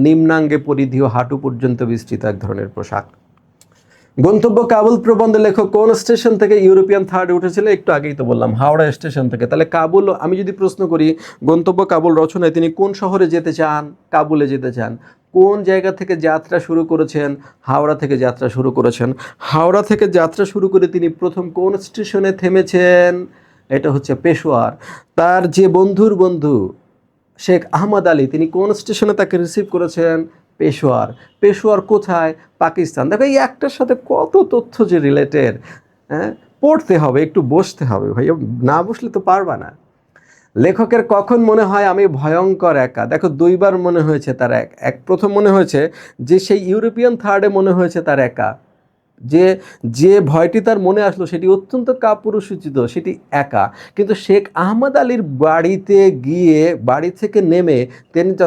নিম্নাঙ্গে পরিধি ও হাঁটু পর্যন্ত বিস্তৃত এক ধরনের পোশাক। গন্তব্য কাবুল প্রবন্ধে লেখক কোন স্টেশন থেকে ইউরোপিয়ান থার্ডে উঠেছিল? একটু আগেই তো বললাম, হাওড়া স্টেশন থেকে। তাহলে কাবুল, আমি যদি প্রশ্ন করি গন্তব্য কাবুল রচনায় তিনি কোন শহরে যেতে চান? কাবুলে যেতে চান। কোন জায়গা থেকে যাত্রা শুরু করেছেন? হাওড়া থেকে যাত্রা শুরু করেছেন। হাওড়া থেকে যাত্রা শুরু করে তিনি প্রথম কোন স্টেশনে থেমেছেন? এটা হচ্ছে পেশোয়ার। তার যে বন্ধুর বন্ধু শেখ আহমদ আলী, তিনি কোন স্টেশনে তাকে রিসিভ করেছেন? পেশোয়ার। পেশোয়ার কোথায়? পাকিস্তান। দেখো এই একটার সাথে কত তথ্য যে রিলেটেড। হ্যাঁ, পড়তে হবে, একটু বসতে হবে ভাইয়া, না বসলে তো পারবা না। লেখকের কখন মনে হয় আমি ভয়ঙ্কর একা? দেখো দুইবার মনে হয়েছে তার প্রথম মনে হয়েছে যে সেই ইউরোপিয়ান থার্ডে মনে হয়েছে তার একা। যে যে ভয়টি তার মনে আসলো সেটি অত্যন্ত কাপুরুষোচিত, সেটি একা। কিন্তু শেখ আহমদ আলীর বাড়িতে গিয়ে বাড়ি থেকে নেমে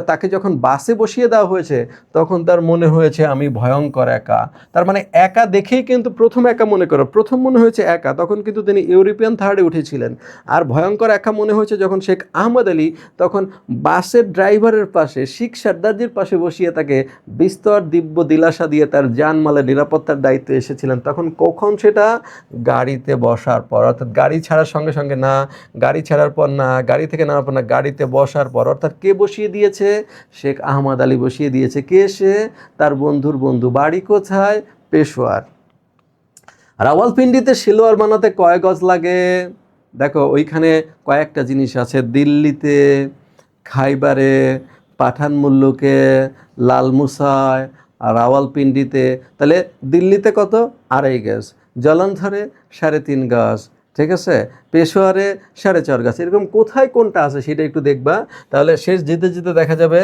তাকে যখন বাসে বসিয়ে দেওয়া হয়েছে তখন তার মনে হয়েছে আমি ভয়ঙ্কর একা। তার মানে একা দেখেই কিন্তু প্রথম একা মনে করো, প্রথম মনে হয়েছে একা, তখন কিন্তু তিনি ইউরোপিয়ান থার্ডে উঠেছিলেন। আর ভয়ঙ্কর একা মনে হয়েছে যখন শেখ আহমদ আলী তখন বাসের ড্রাইভারের পাশে, শিখ সর্দারজির পাশে বসিয়ে তাকে বিস্তর দিব্য দিলাসা দিয়ে তার জানমালের নিরাপত্তার দায়িত্বে এসেছিলেন। তখন কখন? সেটা গাড়িতে বসার পর, অর্থাৎ গাড়ি ছাড়ার সঙ্গে সঙ্গে না, গাড়ি ছাড়ার পর না, গাড়ি থেকে নামার পর না, গাড়িতে বসার পর। অর্থাৎ কে বসিয়ে দিয়েছে? শেখ আহমদ আলী বসিয়ে দিয়েছে। কে সে? তার বন্ধুর বন্ধু। বাড়ি কোথায়? পেশোয়ার। রাওয়ালপিন্ডিতে সিলোয়ার বানাতে কয় গজ লাগে? দেখো ওইখানে কয়েকটা জিনিস আছে, দিল্লিতে, খাইবারে, পাঠান মুল্লুকে, লালমুসায় আর রাওয়ালপিন্ডিতে। তাহলে দিল্লিতে কত? 2.5 গজ, জলন্ধরে 3.5 গজ, ঠিক আছে, পেশোয়ারে 4.5 গজ। এরকম কোথায় কোনটা আছে সেটা একটু দেখবা, তাহলে শেষ যেতে যেতে দেখা যাবে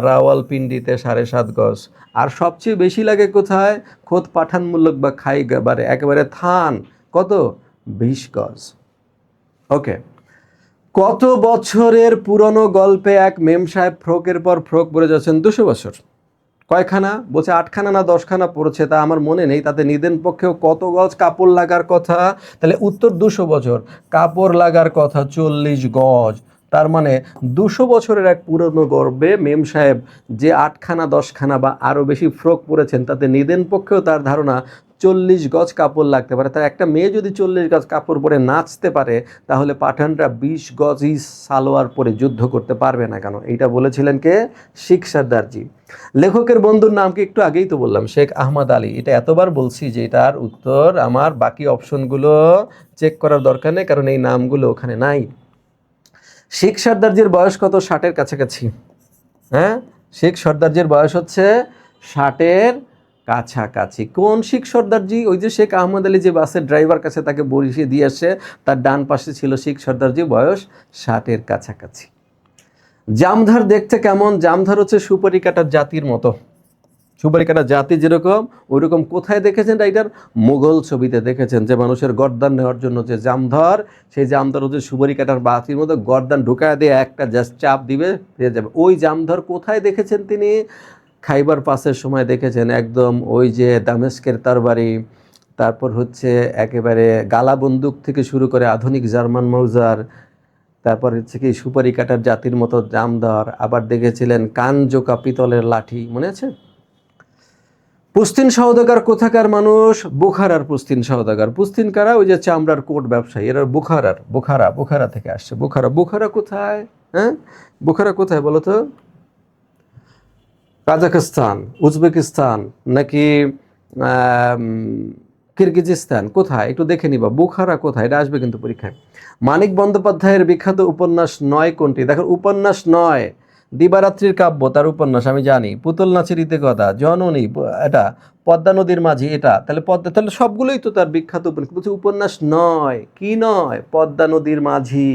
রাওয়ালপিন্ডিতে 7.5 গজ। আর সবচেয়ে বেশি লাগে কোথায়? খোদ পাঠান মুল্লুক বা খাইবারে, একেবারে থান, কত? 20 গজ। ওকে। কত বছরের পুরনো গল্পে এক মেম সাহেব ফ্রকের পর ফ্রক পরে যাচ্ছেন? 200 বছর। কয়খানা? বলছে 8খানা না 10খানা পড়েছে, তা আমার মনে নেই। তাতে নিদেন পক্ষেও কত গজ কাপড় লাগার কথা? তাহলে উত্তর 200 বছর, কাপড় লাগার কথা 40 গজ। তার মানে 200 বছরের এক পুরনো গর্বে মেম সাহেব যে 8খানা 10খানা বা আরও বেশি ফ্রক পরেছেন, তাতে নিদেন পক্ষেও তার ধারণা 40 গজ কাপড় লাগতে পারে। তার একটা মেয়ে যদি 40 গজ কাপড় পরে নাচতে পারে, তাহলে পাঠানরা 20 গজই সালোয়ার পরে যুদ্ধ করতে পারবে না কেন? এইটা বলেছিলেন কে? শিখ সর্দারজি। লেখকের বন্ধুর নাম কি? একটু আগেই তো বললাম, শেখ আহমদ আলী। এটা এতবার বলছি যে এটার উত্তর আমার বাকি অপশনগুলো চেক করার দরকার নেই, কারণ এই নামগুলো ওখানে নাই। শিখ সর্দারজির বয়স কত? 60-এর কাছাকাছি। হ্যাঁ, শিখ সর্দারজির বয়স হচ্ছে 60-এর কাছাকাছি। কোন শিখ সর্দারজি? ওই যে শেখ আহমদ আলী যে বাসের ড্রাইভার কাছে তাকে বসিয়ে দিয়ে আসে, তার ডান পাশে ছিল শিখ সর্দারজি, বয়স 60-এর কাছাকাছি। জামধার দেখতে কেমন? জামধার হচ্ছে সুপারি কাটার জাতির মতো। সুপারি কাটার জাতি যেরকম, ওইরকম কোথায় দেখেছেন? রাইটার মুঘল ছবিতে দেখেছেন, যে মানুষের গর্দান নেওয়ার জন্য যে জামধর, সেই জামধর হচ্ছে সুপারি কাটার বাতির মতো, গর্দান ঢুকায় দিয়ে একটা জাস্ট চাপ দিবে, পেয়ে যাবে। ওই জামধর কোথায় দেখেছেন তিনি? খাইবার পাসের সময় দেখেছেন, একদম ওই যে দামেস্কের তরবারি, তারপর হচ্ছে একেবারে গালা বন্দুক থেকে শুরু করে আধুনিক জার্মান মৌজার, তারপর হচ্ছে কি সুপারি কাটার জাতির মতো জামদার। আবার দেখেছিলেন কানজোকা পিতলের লাঠি, মনে আছে? পুস্তিন সওদাগর কোথাকার মানুষ? বুখারার পুস্তিন সওদাগর। পুস্তিন কারা? ওই যে চামড়ার কোট ব্যবসায়ী, এরা বুখারা থেকে আসছে। বুখারা কোথায়? হ্যাঁ, বুখারা কোথায় বলো তো? কাজাখস্তান, উজবেকিস্তান, নাকি কিরগিজিস্তান? কোথায় একটু দেখে নিবা। বুখারা কোথায়, এটা আসবে কিন্তু পরীক্ষায়। মানিক বন্দ্যোপাধ্যায়ের বিখ্যাত উপন্যাস 9 কোনটি? দেখো উপন্যাস 9, দিবারাত্রির কাব্য তার উপন্যাস আমি জানি, পুতুল নাচের ইতিকথা, জননী এটা, পদ্মা নদীর মাঝি এটা, তাহলে পদ্মা, তাহলে সবগুলোই তো তার বিখ্যাত উপন্যাস। বলছে উপন্যাস নয়, কি নয়, পদ্মা নদীর মাঝি,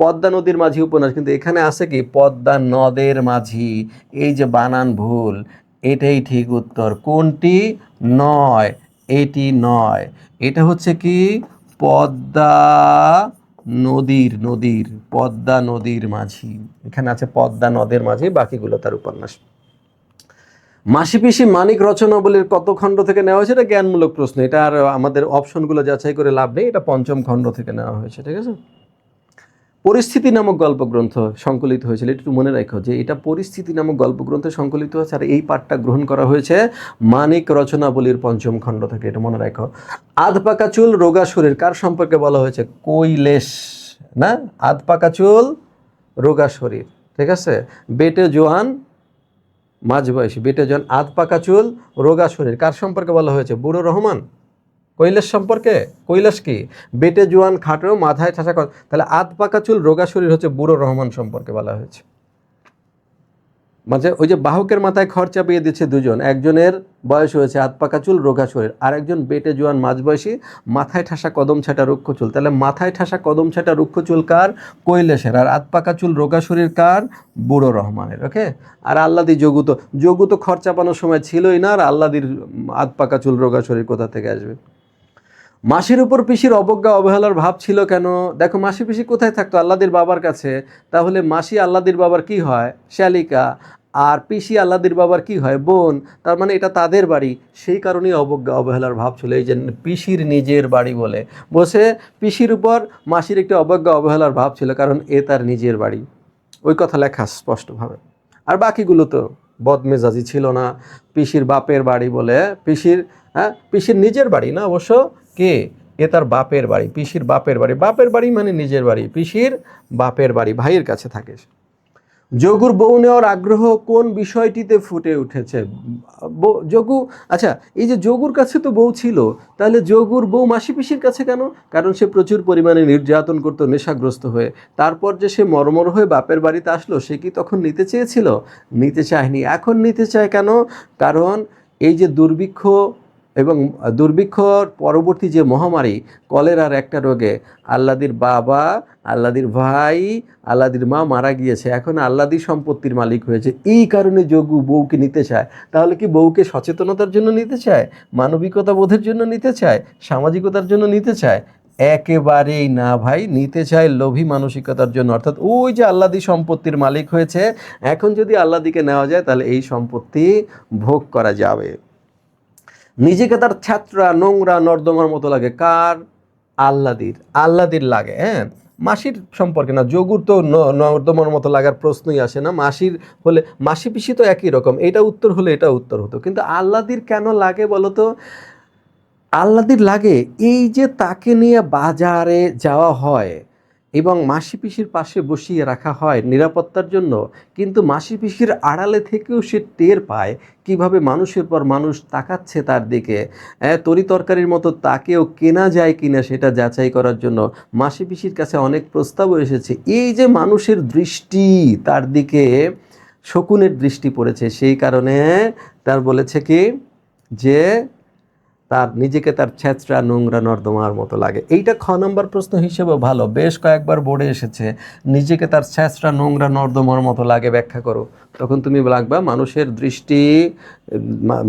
পদ্মা নদীর মাঝি উপন্যাস। কিন্তু এখানে আছে কি পদ্মা নদের মাঝি, এই যে বানান ভুল, এটাই ঠিক উত্তর। কোনটি নয়, এটি নয়, এটা হচ্ছে কি পদ্মা নদীর, নদীর, পদ্মা নদীর মাঝি, এখানে আছে পদ্মা নদের মাঝি, বাকিগুলো তার উপন্যাস। মাসি পিসি মানিক রচনাবলীর কত খণ্ড থেকে নেওয়া হয়েছে? এটা জ্ঞানমূলক প্রশ্ন, এটা আর আমাদের অপশনগুলো যাচাই করে লাভ নেই, এটা পঞ্চম খণ্ড থেকে নেওয়া হয়েছে, ঠিক আছে। পরিস্থিতি নামক গল্পগ্রন্থ সংকলিত হয়েছিল, একটু মনে রাখো যে এটা পরিস্থিতি নামক গল্পগ্রন্থে সংকলিত হয়েছে, আর এই পাঠটা গ্রহণ করা হয়েছে মানিক রচনাবলীর পঞ্চম খণ্ড থেকে, এটা মনে রাখো। আধপাকা চুল রোগা শরীর কার সম্পর্কে বলা হয়েছে? কৈলেশ, না, আধপাকা চুল রোগা শরীর, ঠিক আছে। বেটে জোয়ান মাঝবয়সী, বেটে জোয়ান আধপাকা চুল রোগা শরীর কার সম্পর্কে বলা হয়েছে? বুড়ো রহমান, কৈলাস সম্পর্কে। কৈলাস কি? বেটে জোয়ান খাটো মাথায় ঠাসা, তাহলে আধপাকা চুল রোগা শরীর হচ্ছে বুড়ো রহমান সম্পর্কে বলা হয়েছে। মানে ওই যে বাহকের মাথায় খড় চাপিয়ে দিচ্ছে দুজন, একজনের বয়স হয়েছে আধপাকা চুল রোগা শরীর, আর একজন বেটে জোয়ান মাঝবয়সী মাথায় ঠাসা কদম ছাটা রুক্ষ চুল। তাহলে মাথায় ঠাসা কদম ছাটা রুক্ষ চুল কার? কৈলাসের। আর আধপাকা চুল রোগা শরীর কার? বুড়ো রহমানের। ওকে। আর আল্লাদি যোগু তো, যোগু তো খড় চাপানোর সময় ছিলই না, আর আল্লাদির আধপাকা চুল রোগা শরীর কোথা থেকে আসবে? মাসির উপর পিসির অবজ্ঞা অবহেলার ভাব ছিল কেন? দেখো মাসি পিসি কোথায় থাকতো? আল্লাদির বাবার কাছে। তাহলে মাসি আল্লাদির বাবার কি হয়? শ্যালিকা। আর পিসি আল্লাদির বাবার কি হয়? বোন। তার মানে এটা তাদের বাড়ি, সেই কারণেই অবজ্ঞা অবহেলার ভাব ছিল। এই যে পিসির নিজের বাড়ি বলে বসে, পিসির উপর মাসির একটি অবজ্ঞা অবহেলার ভাব ছিল, কারণ এ তার নিজের বাড়ি। ওই কথা লেখা স্পষ্টভাবে। আর বাকিগুলো তো বদমেজাজি ছিল না। পিসির বাপের বাড়ি বলে, পিসির, হ্যাঁ, পিসির নিজের বাড়ি না অবশ্য, কে? এ তার বাপের বাড়ি, পিসির বাপের বাড়ি, বাপের বাড়ি মানে নিজের বাড়ি, পিসির বাপের বাড়ি, ভাইয়ের কাছে থাকে। যোগুর বউ নেওয়ার আগ্রহ কোন বিষয়টিতে ফুটে উঠেছে? যোগু, আচ্ছা, এই যে যোগুর কাছে তো বউ ছিল, তাহলে যোগুর বউ মাসি পিসির কাছে কেন? কারণ সে প্রচুর পরিমাণে নির্যাতন করতো নেশাগ্রস্ত হয়ে, তারপর যে সে মরমর হয়ে বাপের বাড়িতে আসলো, সে কি তখন নিতে চেয়েছিল? নিতে চায়নি। এখন নিতে চায় কেন? কারণ এই যে দুর্ভিক্ষ এবং দুর্ভিক্ষর পরবর্তী যে মহামারী কলেরার একটা রোগে আল্লাদির বাবা, আল্লাদির ভাই, আল্লাদির মা মারা গিয়েছে, এখন আল্লাদি সম্পত্তির মালিক হয়েছে, এই কারণে যোগু বউকে নিতে চায়। তাহলে কি বউকে সচেতনতার জন্য নিতে চায়? মানবিকতা বোধের জন্য নিতে চায়? সামাজিকতার জন্য নিতে চায়? একেবারেই না ভাই, নিতে চায় লোভী মানসিকতার জন্য। অর্থাৎ ওই যে আল্লাদি সম্পত্তির মালিক হয়েছে, এখন যদি আল্লাদিকে নেওয়া যায় তাহলে এই সম্পত্তি ভোগ করা যাবে। নিজেকে তার ছাত্রা নোংরা নর্দমার মতো লাগে কার? আল্লাদির। আল্লাদির লাগে, হ্যাঁ, মাসির সম্পর্কে না। যোগুর তো নর্দমার মতো লাগার প্রশ্নই আসে না। মাসির হলে, মাসি পিসি তো একই রকম, এটা উত্তর হলে এটা উত্তর হতো। কিন্তু আল্লাদির কেন লাগে বলো তো? আল্লাদির লাগে এই যে তাকে নিয়ে বাজারে যাওয়া হয় এবং মাসি পিসির পাশে বসিয়ে রাখা হয় নিরাপত্তার জন্য, কিন্তু মাসি পিসির আড়ালে থেকেও সে টের পায় কিভাবে মানুষের পর মানুষ তাকাচ্ছে তার দিকে। তরি তরকারির মতো তাকেও কেনা যায় কিনা সেটা যাচাই করার জন্য মাসি পিসির কাছে অনেক প্রস্তাবও এসেছে। এই যে মানুষের দৃষ্টি তার দিকে, শকুনের দৃষ্টি পড়েছে, সেই কারণে তার বলেছে কি যে তার নিজেকে তার ছেঁচড়া নোংরা নর্দমার মতো লাগে। এইটা খ নম্বর প্রশ্ন হিসেবে ভালো, বেশ কয়েকবার বোর্ডে এসেছে, নিজেকে তার ছেঁচড়া নোংরা নর্দমার মতো লাগে ব্যাখ্যা করো। তখন তুমি লাগবা মানুষের দৃষ্টি,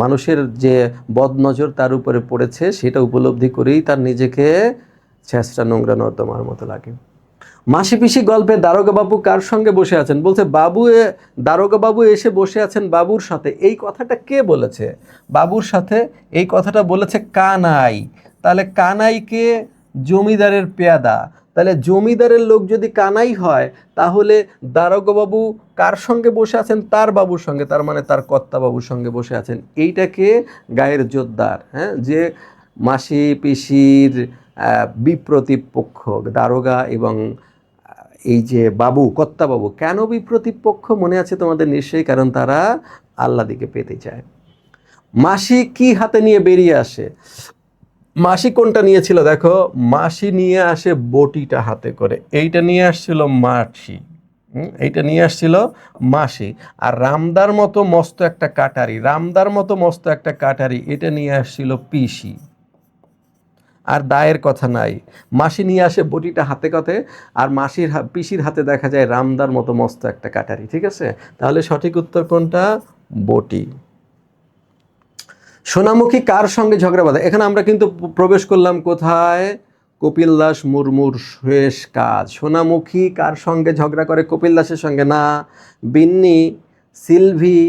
মানুষের যে বদনজর তার উপরে পড়েছে সেটা উপলব্ধি করেই তার নিজেকে ছেঁচড়া নোংরা নর্দমার মতো লাগে। মাসি পিসি গল্পে দারোগা বাবু কার সঙ্গে বসে আছেন? বলছে বাবু, দারোগা বাবু এসে বসে আছেন বাবুর সাথে। এই কথাটা কে বলেছে? বাবুর সাথে এই কথাটা বলেছে কানাই। তাহলে কানাইকে জমিদারের পেয়াদা, তাহলে জমিদারের লোক যদি কানাই হয়, তাহলে দারোগা বাবু কার সঙ্গে বসে আছেন? তার বাবুর সঙ্গে, তার মানে তার কর্তা বাবুর সঙ্গে বসে আছেন। এইটাকে গায়ের জোরদার, হ্যাঁ, যে মাসি পিসির বিপ্রতিপক্ষ দারোগা এবং এই যে বাবু, কর্তা বাবু, কেন বিপ্রতিপক্ষ মনে আছে তোমাদের নিশ্চয়ই? কারণ তারা আল্লাদিকে পেতে চায়। মাসি কি হাতে নিয়ে বেরিয়ে আসে? মাসি কোনটা নিয়েছিল? দেখো, মাসি নিয়ে আসে বটিটা হাতে করে, এইটা নিয়ে আসছিল মাসি, এইটা নিয়ে আসছিল মাসি। আর রামদার মতো মস্ত একটা কাটারি, এটা নিয়ে আসছিল পিসি। আর দায়ের কথা নাই, মাসি নিয়ে আসে বটিটা হাতে কথে, আর পিসির হাতে দেখা যায় রামদার মতো মস্ত একটা কাটারি। ঠিক আছে, তাহলে সঠিক উত্তর কোনটা? বটি। সোনামুখী কার সঙ্গে ঝগড়া বাঁধে? এখানে আমরা কিন্তু প্রবেশ করলাম কোথায়? কপিল দাস মুর্মুর শেষ কাজ। সোনামুখী কার সঙ্গে ঝগড়া করে? কপিল দাসের সঙ্গে না, বিন্নি, সিলভি,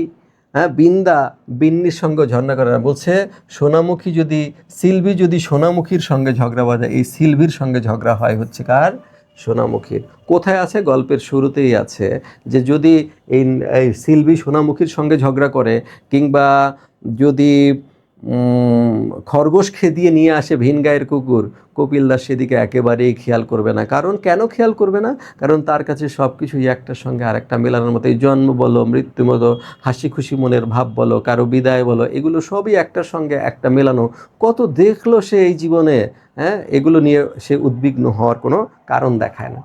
হ্যাঁ বিন্নির সঙ্গে ঝগড়া করে না। বলছে সিলভি যদি সোনামুখীর সঙ্গে ঝগড়া বাঁধে, এই সিলভির সঙ্গে ঝগড়া হয় হচ্ছে কার? সোনামুখীর। কোথায় আছে? গল্পের শুরুতেই আছে যে যদি এই সিলভি সোনামুখীর সঙ্গে ঝগড়া করে, কিংবা যদি খরগোশ খেদিয়ে নিয়ে আসে ভিন গায়ের কুকুর, কপিল দাস সেদিকে একেবারেই খেয়াল করবে না। কারণ কেন খেয়াল করবে না? কারণ তার কাছে সব কিছুই একটার সঙ্গে আরেকটা মেলানোর মতো। এই জন্ম বলো, মৃত্যু বলো, হাসি খুশি মনের ভাব বলো, কারো বিদায় বলো, এগুলো সবই একটার সঙ্গে একটা মেলানো। কত দেখলো সে এই জীবনে, হ্যাঁ, এগুলো নিয়ে সে উদ্বিগ্ন হওয়ার কোনো কারণ দেখায় না।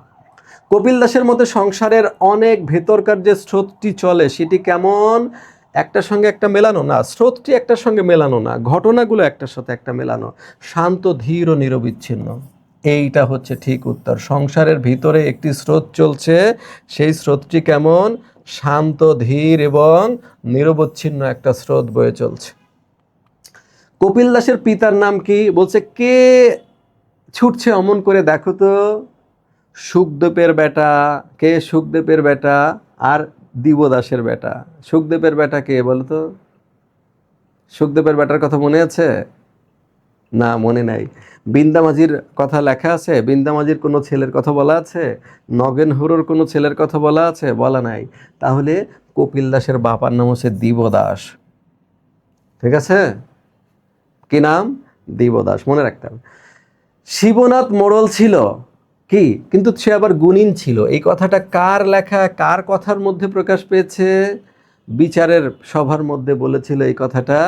কপিল দাসের মতে সংসারের অনেক ভেতরকার যে স্রোতটি চলে সেটি কেমন? একটার সঙ্গে একটা মেলানো না, স্রোতটি একটার সঙ্গে মেলানো না, ঘটনাগুলো একটার সাথে একটা মেলানো, শান্ত, ধীর ও নিরবিচ্ছিন্ন। এইটা হচ্ছে ঠিক উত্তর। সংসারের ভিতরে একটি স্রোত চলছে, সেই স্রোতটি কেমন? শান্ত, ধীর এবং নিরবচ্ছিন্ন একটা স্রোত বয়ে চলছে। কপিল দাসের পিতার নাম কি? বলছে কে ছুটছে অমন করে দেখো তো। সুখদেবের বেটা। কে? সুখদেবের বেটা আর দিবদাসের বেটা। সুখদেবের বেটা কে বলতো? সুখদেবের বেটার কথা মনে আছে? না, মনে নাই। বিন্দামাঝির কথা লেখা আছে? বিন্দামাঝির কোনো ছেলের কথা বলা আছে? নগেন হুরোর কোনো ছেলের কথা বলা আছে? বলা নাই। তাহলে কপিল দাসের বাবার নাম হচ্ছে দিবদাস। ঠিক আছে, কি নাম? দিবদাস, মনে রাখতে হবে। শিবনাথ মোড়ল ছিল কি, কিন্তু সে আবার গুণিন ছিল। এই কথাটা কার লেখা, কার কথার মধ্যে প্রকাশ পেয়েছে? বিচারের সভার মধ্যে বলেছিল এই কথাটা।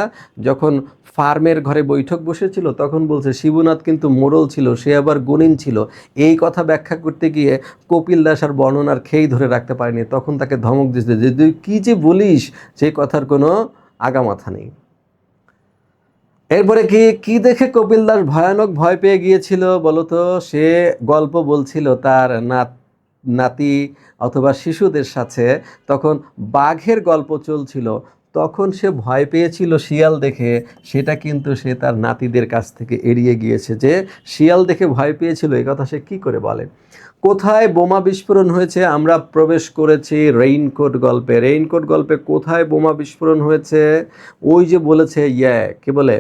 যখন ফার্মের ঘরে বৈঠক বসেছিল তখন বলছে শিবনাথ কিন্তু মোড়ল ছিল, সে আবার গুণিন ছিল। এই কথা ব্যাখ্যা করতে গিয়ে কপিল দাস আর বর্ণনার খেই ধরে রাখতে পারেনি। তখন তাকে ধমক দিয়েছে যে তুই কী যে বলিস, সেই কথার কোনো আগামাথা নেই। এরপরে কি কি দেখে কপিল দাস ভয়ানক ভয় পেয়ে গিয়েছিল বলতো? সে গল্প বলছিল তার নাতি অথবা শিশুদের সাথে, তখন বাঘের গল্প চলছিল, তখন সে ভয় পেয়েছিল শিয়াল দেখে। সেটা কিন্তু সে তার নাতিদের কাছ থেকে এড়িয়ে গিয়েছে। যে শিয়াল দেখে ভয় পেয়েছিল, এই কথা সে কি করে বলে? কোথায় বোমা বিস্ফোরণ হয়েছে? আমরা প্রবেশ করেছি রেইনকোট গল্পে। রেইনকোট গল্পে কোথায় বোমা বিস্ফোরণ হয়েছে? ওই যে বলেছে কি বলে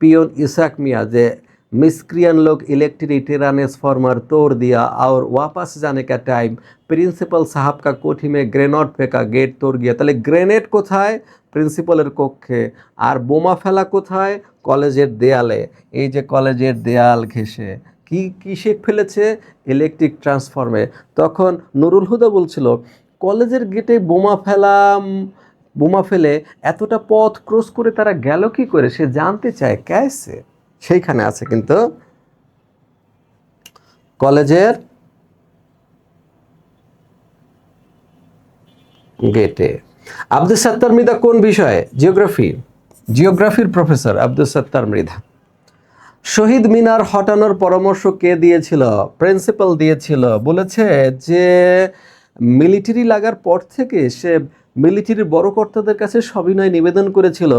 पियोन इसाक मियाँ जे मिस्क्रियन लोग इलेक्ट्रिक ट्रांसफार्मर तोड़ दिया और वापस जाने का टाइम प्रिंसिपल साहब का कोठी में ग्रेनेड फेंका, गेट तोड़ गया। তাহলে গ্রেনেড কোথায়? প্রিন্সিপালের কক্ষে। আর বোমা ফেলা কোথায়? কলেজের দেয়ালে। এই যে কলেজের দেয়াল ঘেঁষে কি কিসে ফেলেছে? ইলেকট্রিক ট্রান্সফর্মে। তখন নুরুল হুদা বলছিল কলেজের গেটে বোমা ফেলে এতটা পথ ক্রস করে তারা গেল কি করে, সে জানতে চায় ক্যাসে। সেইখানে আছে কিন্তু কলেজের গেটে। আব্দুল সত্তার মৃধা কোন বিষয়ে? জিওগ্রাফির প্রফেসর আব্দুল সত্তার মৃধা। শহীদ মিনার হটানোর পরামর্শ কে দিয়েছিল? প্রিন্সিপাল দিয়েছিল। বলেছে যে মিলিটারি লাগার পর থেকে সে মিলিটারির বড় কর্তাদের কাছে সবিনয় নিবেদন করেছিল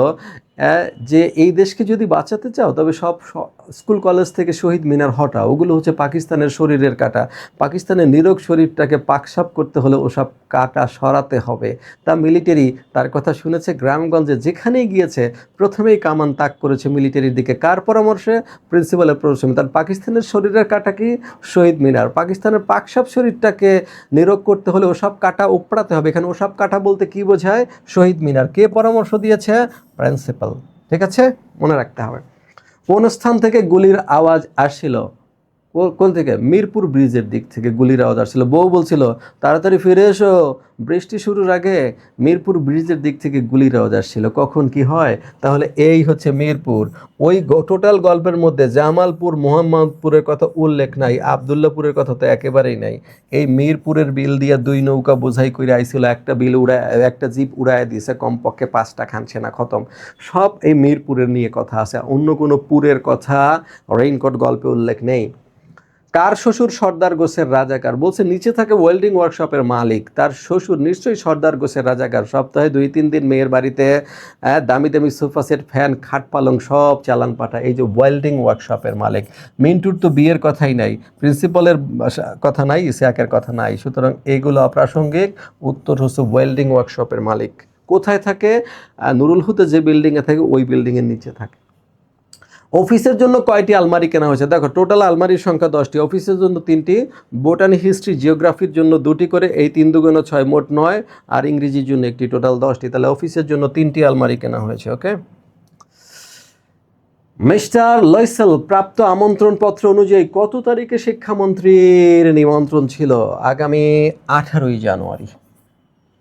যে এই দেশকে যদি বাঁচাতে চাও তবে সব স্কুল কলেজ থেকে শহীদ মিনার হটাও। ওগুলো হচ্ছে পাকিস্তানের শরীরের কাটা। পাকিস্তানের নিরোগ শরীরটাকে পাকসাপ করতে হলে ওসব কাটা সরাতে হবে। তা মিলিটারি তার কথা শুনেছে, গ্রামগঞ্জে যেখানেই গিয়েছে প্রথমেই কামান তাক করেছে মিলিটারির দিকে। কার পরামর্শে? প্রিন্সিপালের পরামর্শে। তার পাকিস্তানের শরীরের কাটা কি? শহীদ মিনার। পাকিস্তানের পাকসাপ শরীরটাকে নিরোগ করতে হলে ওসব কাটা উপড়াতে হবে। এখানে ওসব কাটা বলতে কি বোঝায়? শহীদ মিনার। কে পরামর্শ দিয়েছে? প্রিন্সিপাল। ঠিক আছে, মনে রাখতে হবে। কোন স্থান থেকে গুলির আওয়াজ আসছিল? কোন থেকে? মিরপুর ব্রিজের দিক থেকে গুলির আওয়াজ আসছিল। বউ বলছিল তাড়াতাড়ি ফিরে এসো, বৃষ্টি শুরুর আগে মিরপুর ব্রিজের দিক থেকে গুলির আওয়াজ আসছিল। কখন কি হয়? তাহলে এই হচ্ছে মিরপুর। ওই টোটাল গল্পের মধ্যে জামালপুর মোহাম্মদপুরের কথা উল্লেখ নাই, আবদুল্লাপুরের কথা তো একেবারেই নাই। এই মিরপুরের বিল দিয়ে 2 নৌকা বোঝাই করে আইছিল, একটা বিল উড়ায়, একটা জিপ উড়ায় দিয়েছে, কমপক্ষে 5টা খান সেনা খতম। সব এই মিরপুরের নিয়ে কথা আছে, অন্য কোনো পুরের কথা রেইনকোট গল্পে উল্লেখ নেই। কার শ্বশুর সর্দার গোছের রাজাকার? বলছে নিচে থাকে ওয়েল্ডিং ওয়ার্কশপের মালিক, তার শ্বশুর নিশ্চয়ই সর্দার গোছের রাজাকার। সপ্তাহে 2-3 দিন মেয়ের বাড়িতে দামি দামি সোফা সেট, ফ্যান, খাট পালং সব চালান পাঠা, এই যে ওয়েল্ডিং ওয়ার্কশপের মালিক। মিন্টুর তো বিয়ের কথাই নাই, প্রিন্সিপালের কথা নাই, ইসহাকের কথা নাই, সুতরাং এইগুলো অপ্রাসঙ্গিক। উত্তর হচ্ছে ওয়েল্ডিং ওয়ার্কশপের মালিক। কোথায় থাকে? নুরুল হুদা যে বিল্ডিংয়ে থাকে ওই বিল্ডিংয়ের নিচে থাকে। অফিসের জন্য কয়টি আলমারি কেনা হয়েছে? দেখো টোটাল আলমারির সংখ্যা 10টি, অফিসের জন্য 3টি, বোটানি, হিস্ট্রি, জিওগ্রাফির জন্য 2টি করে, এই 3 2 6 মোট 9, আর ইংরেজির জন্য একটি, টোটাল 10টি। তাহলে অফিসের জন্য 3টি আলমারি কেনা হয়েছে। ওকে। মিস্টার লয়সেল প্রাপ্ত আমন্ত্রণপত্র অনুযায়ী কত তারিখে শিক্ষামন্ত্রীর নিমন্ত্রণ ছিল? আগামী 18ই জানুয়ারি।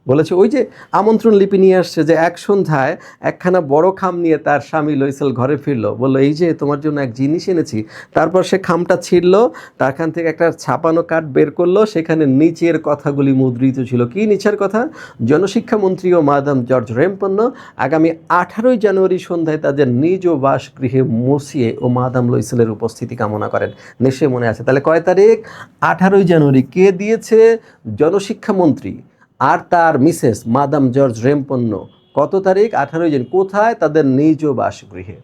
বলেছে ওই যে আমন্ত্রণ লিপি নিয়ে আসছে, যে এক সন্ধ্যায় একখানা বড় খাম নিয়ে তার স্বামী লয়সেল ঘরে ফিরলো, বললো এই যে তোমার জন্য এক জিনিস এনেছি। তারপর সে খামটা ছিঁড়লো, তারখান থেকে একটা ছাপানো কার্ড বের করলো, সেখানে নিচের কথাগুলি মুদ্রিত ছিল। কি নিচের কথা? জনশিক্ষামন্ত্রী ও মাদাম জর্জ রেমপন্ন আগামী 18ই জানুয়ারি সন্ধ্যায় তাদের নিজ বাসগৃহে মসিয়ে ও মাদাম লয়সেলের উপস্থিতি কামনা করেন। নিশ্চয়ই মনে আছে। তাহলে কয় তারিখ? 18ই জানুয়ারি। কে দিয়েছে? জনশিক্ষামন্ত্রী আর তার মিসেস মাদাম জর্জ রেমপন্ন। কত তারিখ? 18ই জানুয়ারি। কোথায়? তাদের নিজ বাসগৃহে,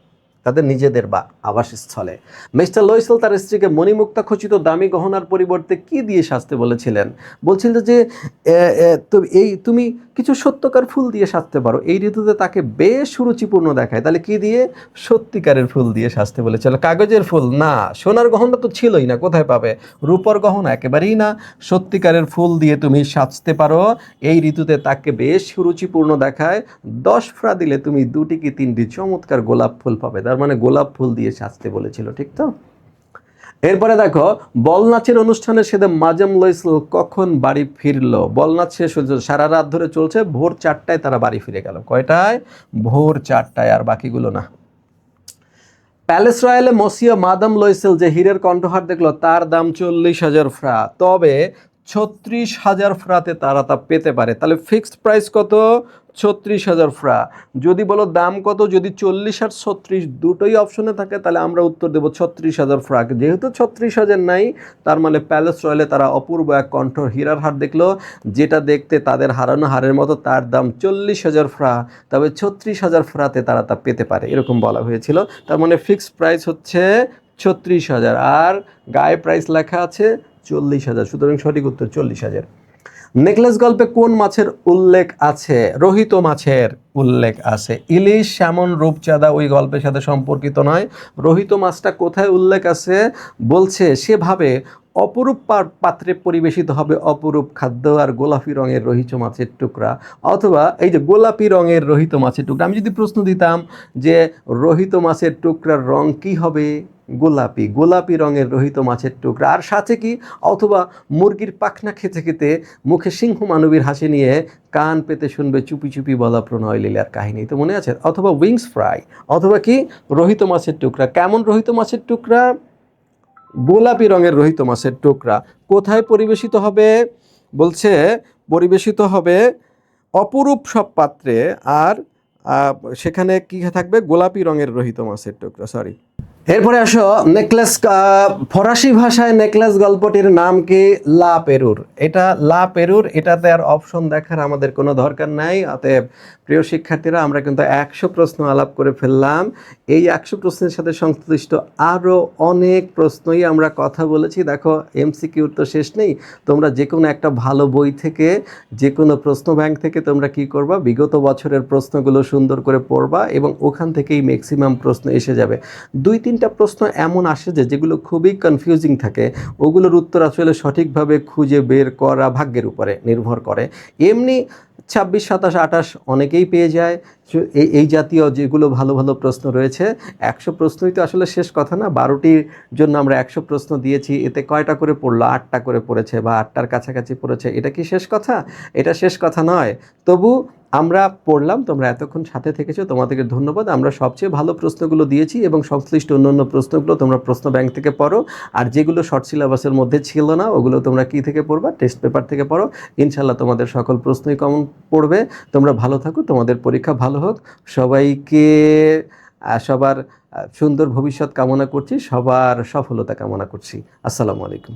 তাদের নিজেদের আবাসস্থলে। মিস্টার লয়সেল তার স্ত্রীকে মণিমুক্তা খচিত দামি গহনার পরিবর্তে কি দিয়ে সাজতে বলেছিলেন? বলছিল যে তুমি কিছু সত্যকার ফুল দিয়ে সাজতে পারো। এই ঋতুতে তাকে বেশ সুরুচিপূর্ণ দেখায়। তাহলে কি দিয়ে? সত্যিকারের ফুল দিয়ে সাজতে বলেছিল। কাগজের ফুল না, সোনার গহনা তো ছিলই না, কোথায় পাবে? রূপর গহনা একেবারেই না। সত্যিকারের ফুল দিয়ে তুমি সাজতে পারো, এই ঋতুতে তাকে বেশ সুরুচিপূর্ণ দেখায়। 10 ফ্রা দিলে তুমি 2টি কি 3টি চমৎকার গোলাপ ফুল পাবে। তার মানে গোলাপ ফুল দিয়ে সাজতে বলেছিল, ঠিক তো? এরপরে দেখো, বলনাচের অনুষ্ঠানে সেদিন মাদাম লয়সেল কখন বাড়ি ফিরলো? বলনাচ শেষ হয়েছে, সারা রাত ধরে চলছে, ভোর 4টায় তারা বাড়ি ফিরে গেল। কয়টায়? ভোর 4টায়, আর বাকিগুলো না। প্যালেস রয়্যালে মসিয়া মাদাম লয়সেল যে হীরের কণ্ঠহার দেখলো তার দাম 40,000 ফ্রা, তবে 36,000 ফ্রাতে তারা তা পেতে পারে। তাহলে ফিক্সড প্রাইস কত? 36,000 ফ্রা। যদি বলো দাম কত, যদি 40 আর 36 দুটোই অপশনে থাকে, তাহলে আমরা উত্তর দেবো 36,000 ফ্রা। যেহেতু 36,000 নাই, তার মানে প্যালেস রয়্যালে তারা অপূর্ব এক কণ্ঠ হীরার হার দেখলো, যেটা দেখতে তাদের হারানো হারের মতো, তার দাম 40,000 ফ্রা, তবে 36,000 ফ্রাতে তারা তা পেতে পারে, এরকম বলা হয়েছিল। তার মানে ফিক্সড প্রাইস হচ্ছে 36,000, আর গায়ে প্রাইস লেখা আছে 40,000, সুতরাং সঠিক উত্তর 40,000। নেকলেস গল্পে কোন মাছের উল্লেখ আছে? রোহিত মাছের উল্লেখ আছে। ইলিশ, স্যামন, রূপচাঁদা ওই গল্পের সাথে সম্পর্কিত নয়। রোহিত মাছটা কোথায় উল্লেখ আছে? বলছে সেভাবে অপরূপ পাত্রে পরিবেশিত হবে অপরূপ খাদ্য, আর গোলাপি রঙের রোহিত মাছের টুকরা, অথবা এই যে গোলাপি রঙের রোহিত মাছের টুকরা। আমি যদি প্রশ্ন দিতাম যে রোহিত মাছের টুকরার রং কি হবে? গোলাপি, গোলাপি রঙের রোহিত মাছের টুকরা। আর সাথে কি? অথবা মুরগির পাখনা খেতে খেতে মুখে সিংহ মানবীর হাসি নিয়ে কান পেতে শুনবে চুপি চুপি বলা প্রণয় লীলার কাহিনী, তো মনে আছে? অথবা উইংস ফ্রাই, অথবা কি রোহিত মাছের টুকরা। কেমন রোহিত মাছের টুকরা? গোলাপি রঙের রোহিত মাছের টুকরা। কোথায় পরিবেশিত হবে? বলছে পরিবেশিত হবে অপরূপ সব পাত্রে, আর সেখানে কি থাকবে? গোলাপি রঙের রোহিত মাছের টুকরা। সরি। এরপরে আসো নেকলেস। ফরাসি ভাষায় নেকলেস গল্পটির নাম কি? লা পেরুর। এটা লা পেরুর, এটাতে আর অপশন দেখার আমাদের কোনো দরকার নাই। অতএব প্রিয় শিক্ষার্থীরা, আমরা কিন্তু 100 প্রশ্ন আলাপ করে ফেললাম। এই 100 প্রশ্নের সাথে সংশ্লিষ্ট আরও অনেক প্রশ্নই আমরা কথা বলেছি। দেখো এমসিকিউর তো শেষ নেই। তোমরা যে কোনো একটা ভালো বই থেকে, যে কোনো প্রশ্ন ব্যাংক থেকে তোমরা কি করবা? বিগত বছরের প্রশ্নগুলো সুন্দর করে পড়বা, এবং ওখান থেকেই ম্যাক্সিমাম প্রশ্ন এসে যাবে। 2-3টা প্রশ্ন এমন আসে যেগুলো খুবই কনফিউজিং থাকে, ওগুলোর উত্তর আসলে সঠিকভাবে খুঁজে বের করা ভাগ্যের উপরে নির্ভর করে। এমনি 26, 27, 28 অনেকেই পেয়ে যায়। এই জাতীয় যেগুলো ভালো ভালো প্রশ্ন রয়েছে, 100 প্রশ্নই তো আসলে শেষ কথা না। 12টির জন্য আমরা 100 প্রশ্ন দিয়েছি, এতে কয়টা করে পড়লো? 8টা করে পড়েছে বা 8টার কাছাকাছি পড়েছে। এটা কি শেষ কথা? এটা শেষ কথা নয়। তবু আমরা পড়লাম, তোমরা এতক্ষণ সাথে থেকেছো, তোমাদেরকে ধন্যবাদ। আমরা সবচেয়ে ভালো প্রশ্নগুলো দিয়েছি এবং সংশ্লিষ্ট অন্যান্য প্রশ্নগুলো তোমরা প্রশ্ন ব্যাংক থেকে পড়ো। আর যেগুলো শর্ট সিলেবাসের মধ্যে ছিল না, ওগুলো তোমরা কি থেকে পড়বা? টেস্ট পেপার থেকে পড়ো। ইনশাল্লাহ তোমাদের সকল প্রশ্নই কমন পড়বে। তোমরা ভালো থাকো, তোমাদের পরীক্ষা ভালো হোক। সবাইকে সবার সুন্দর ভবিষ্যৎ কামনা করছি, সবার সফলতা কামনা করছি। আসসালামু আলাইকুম।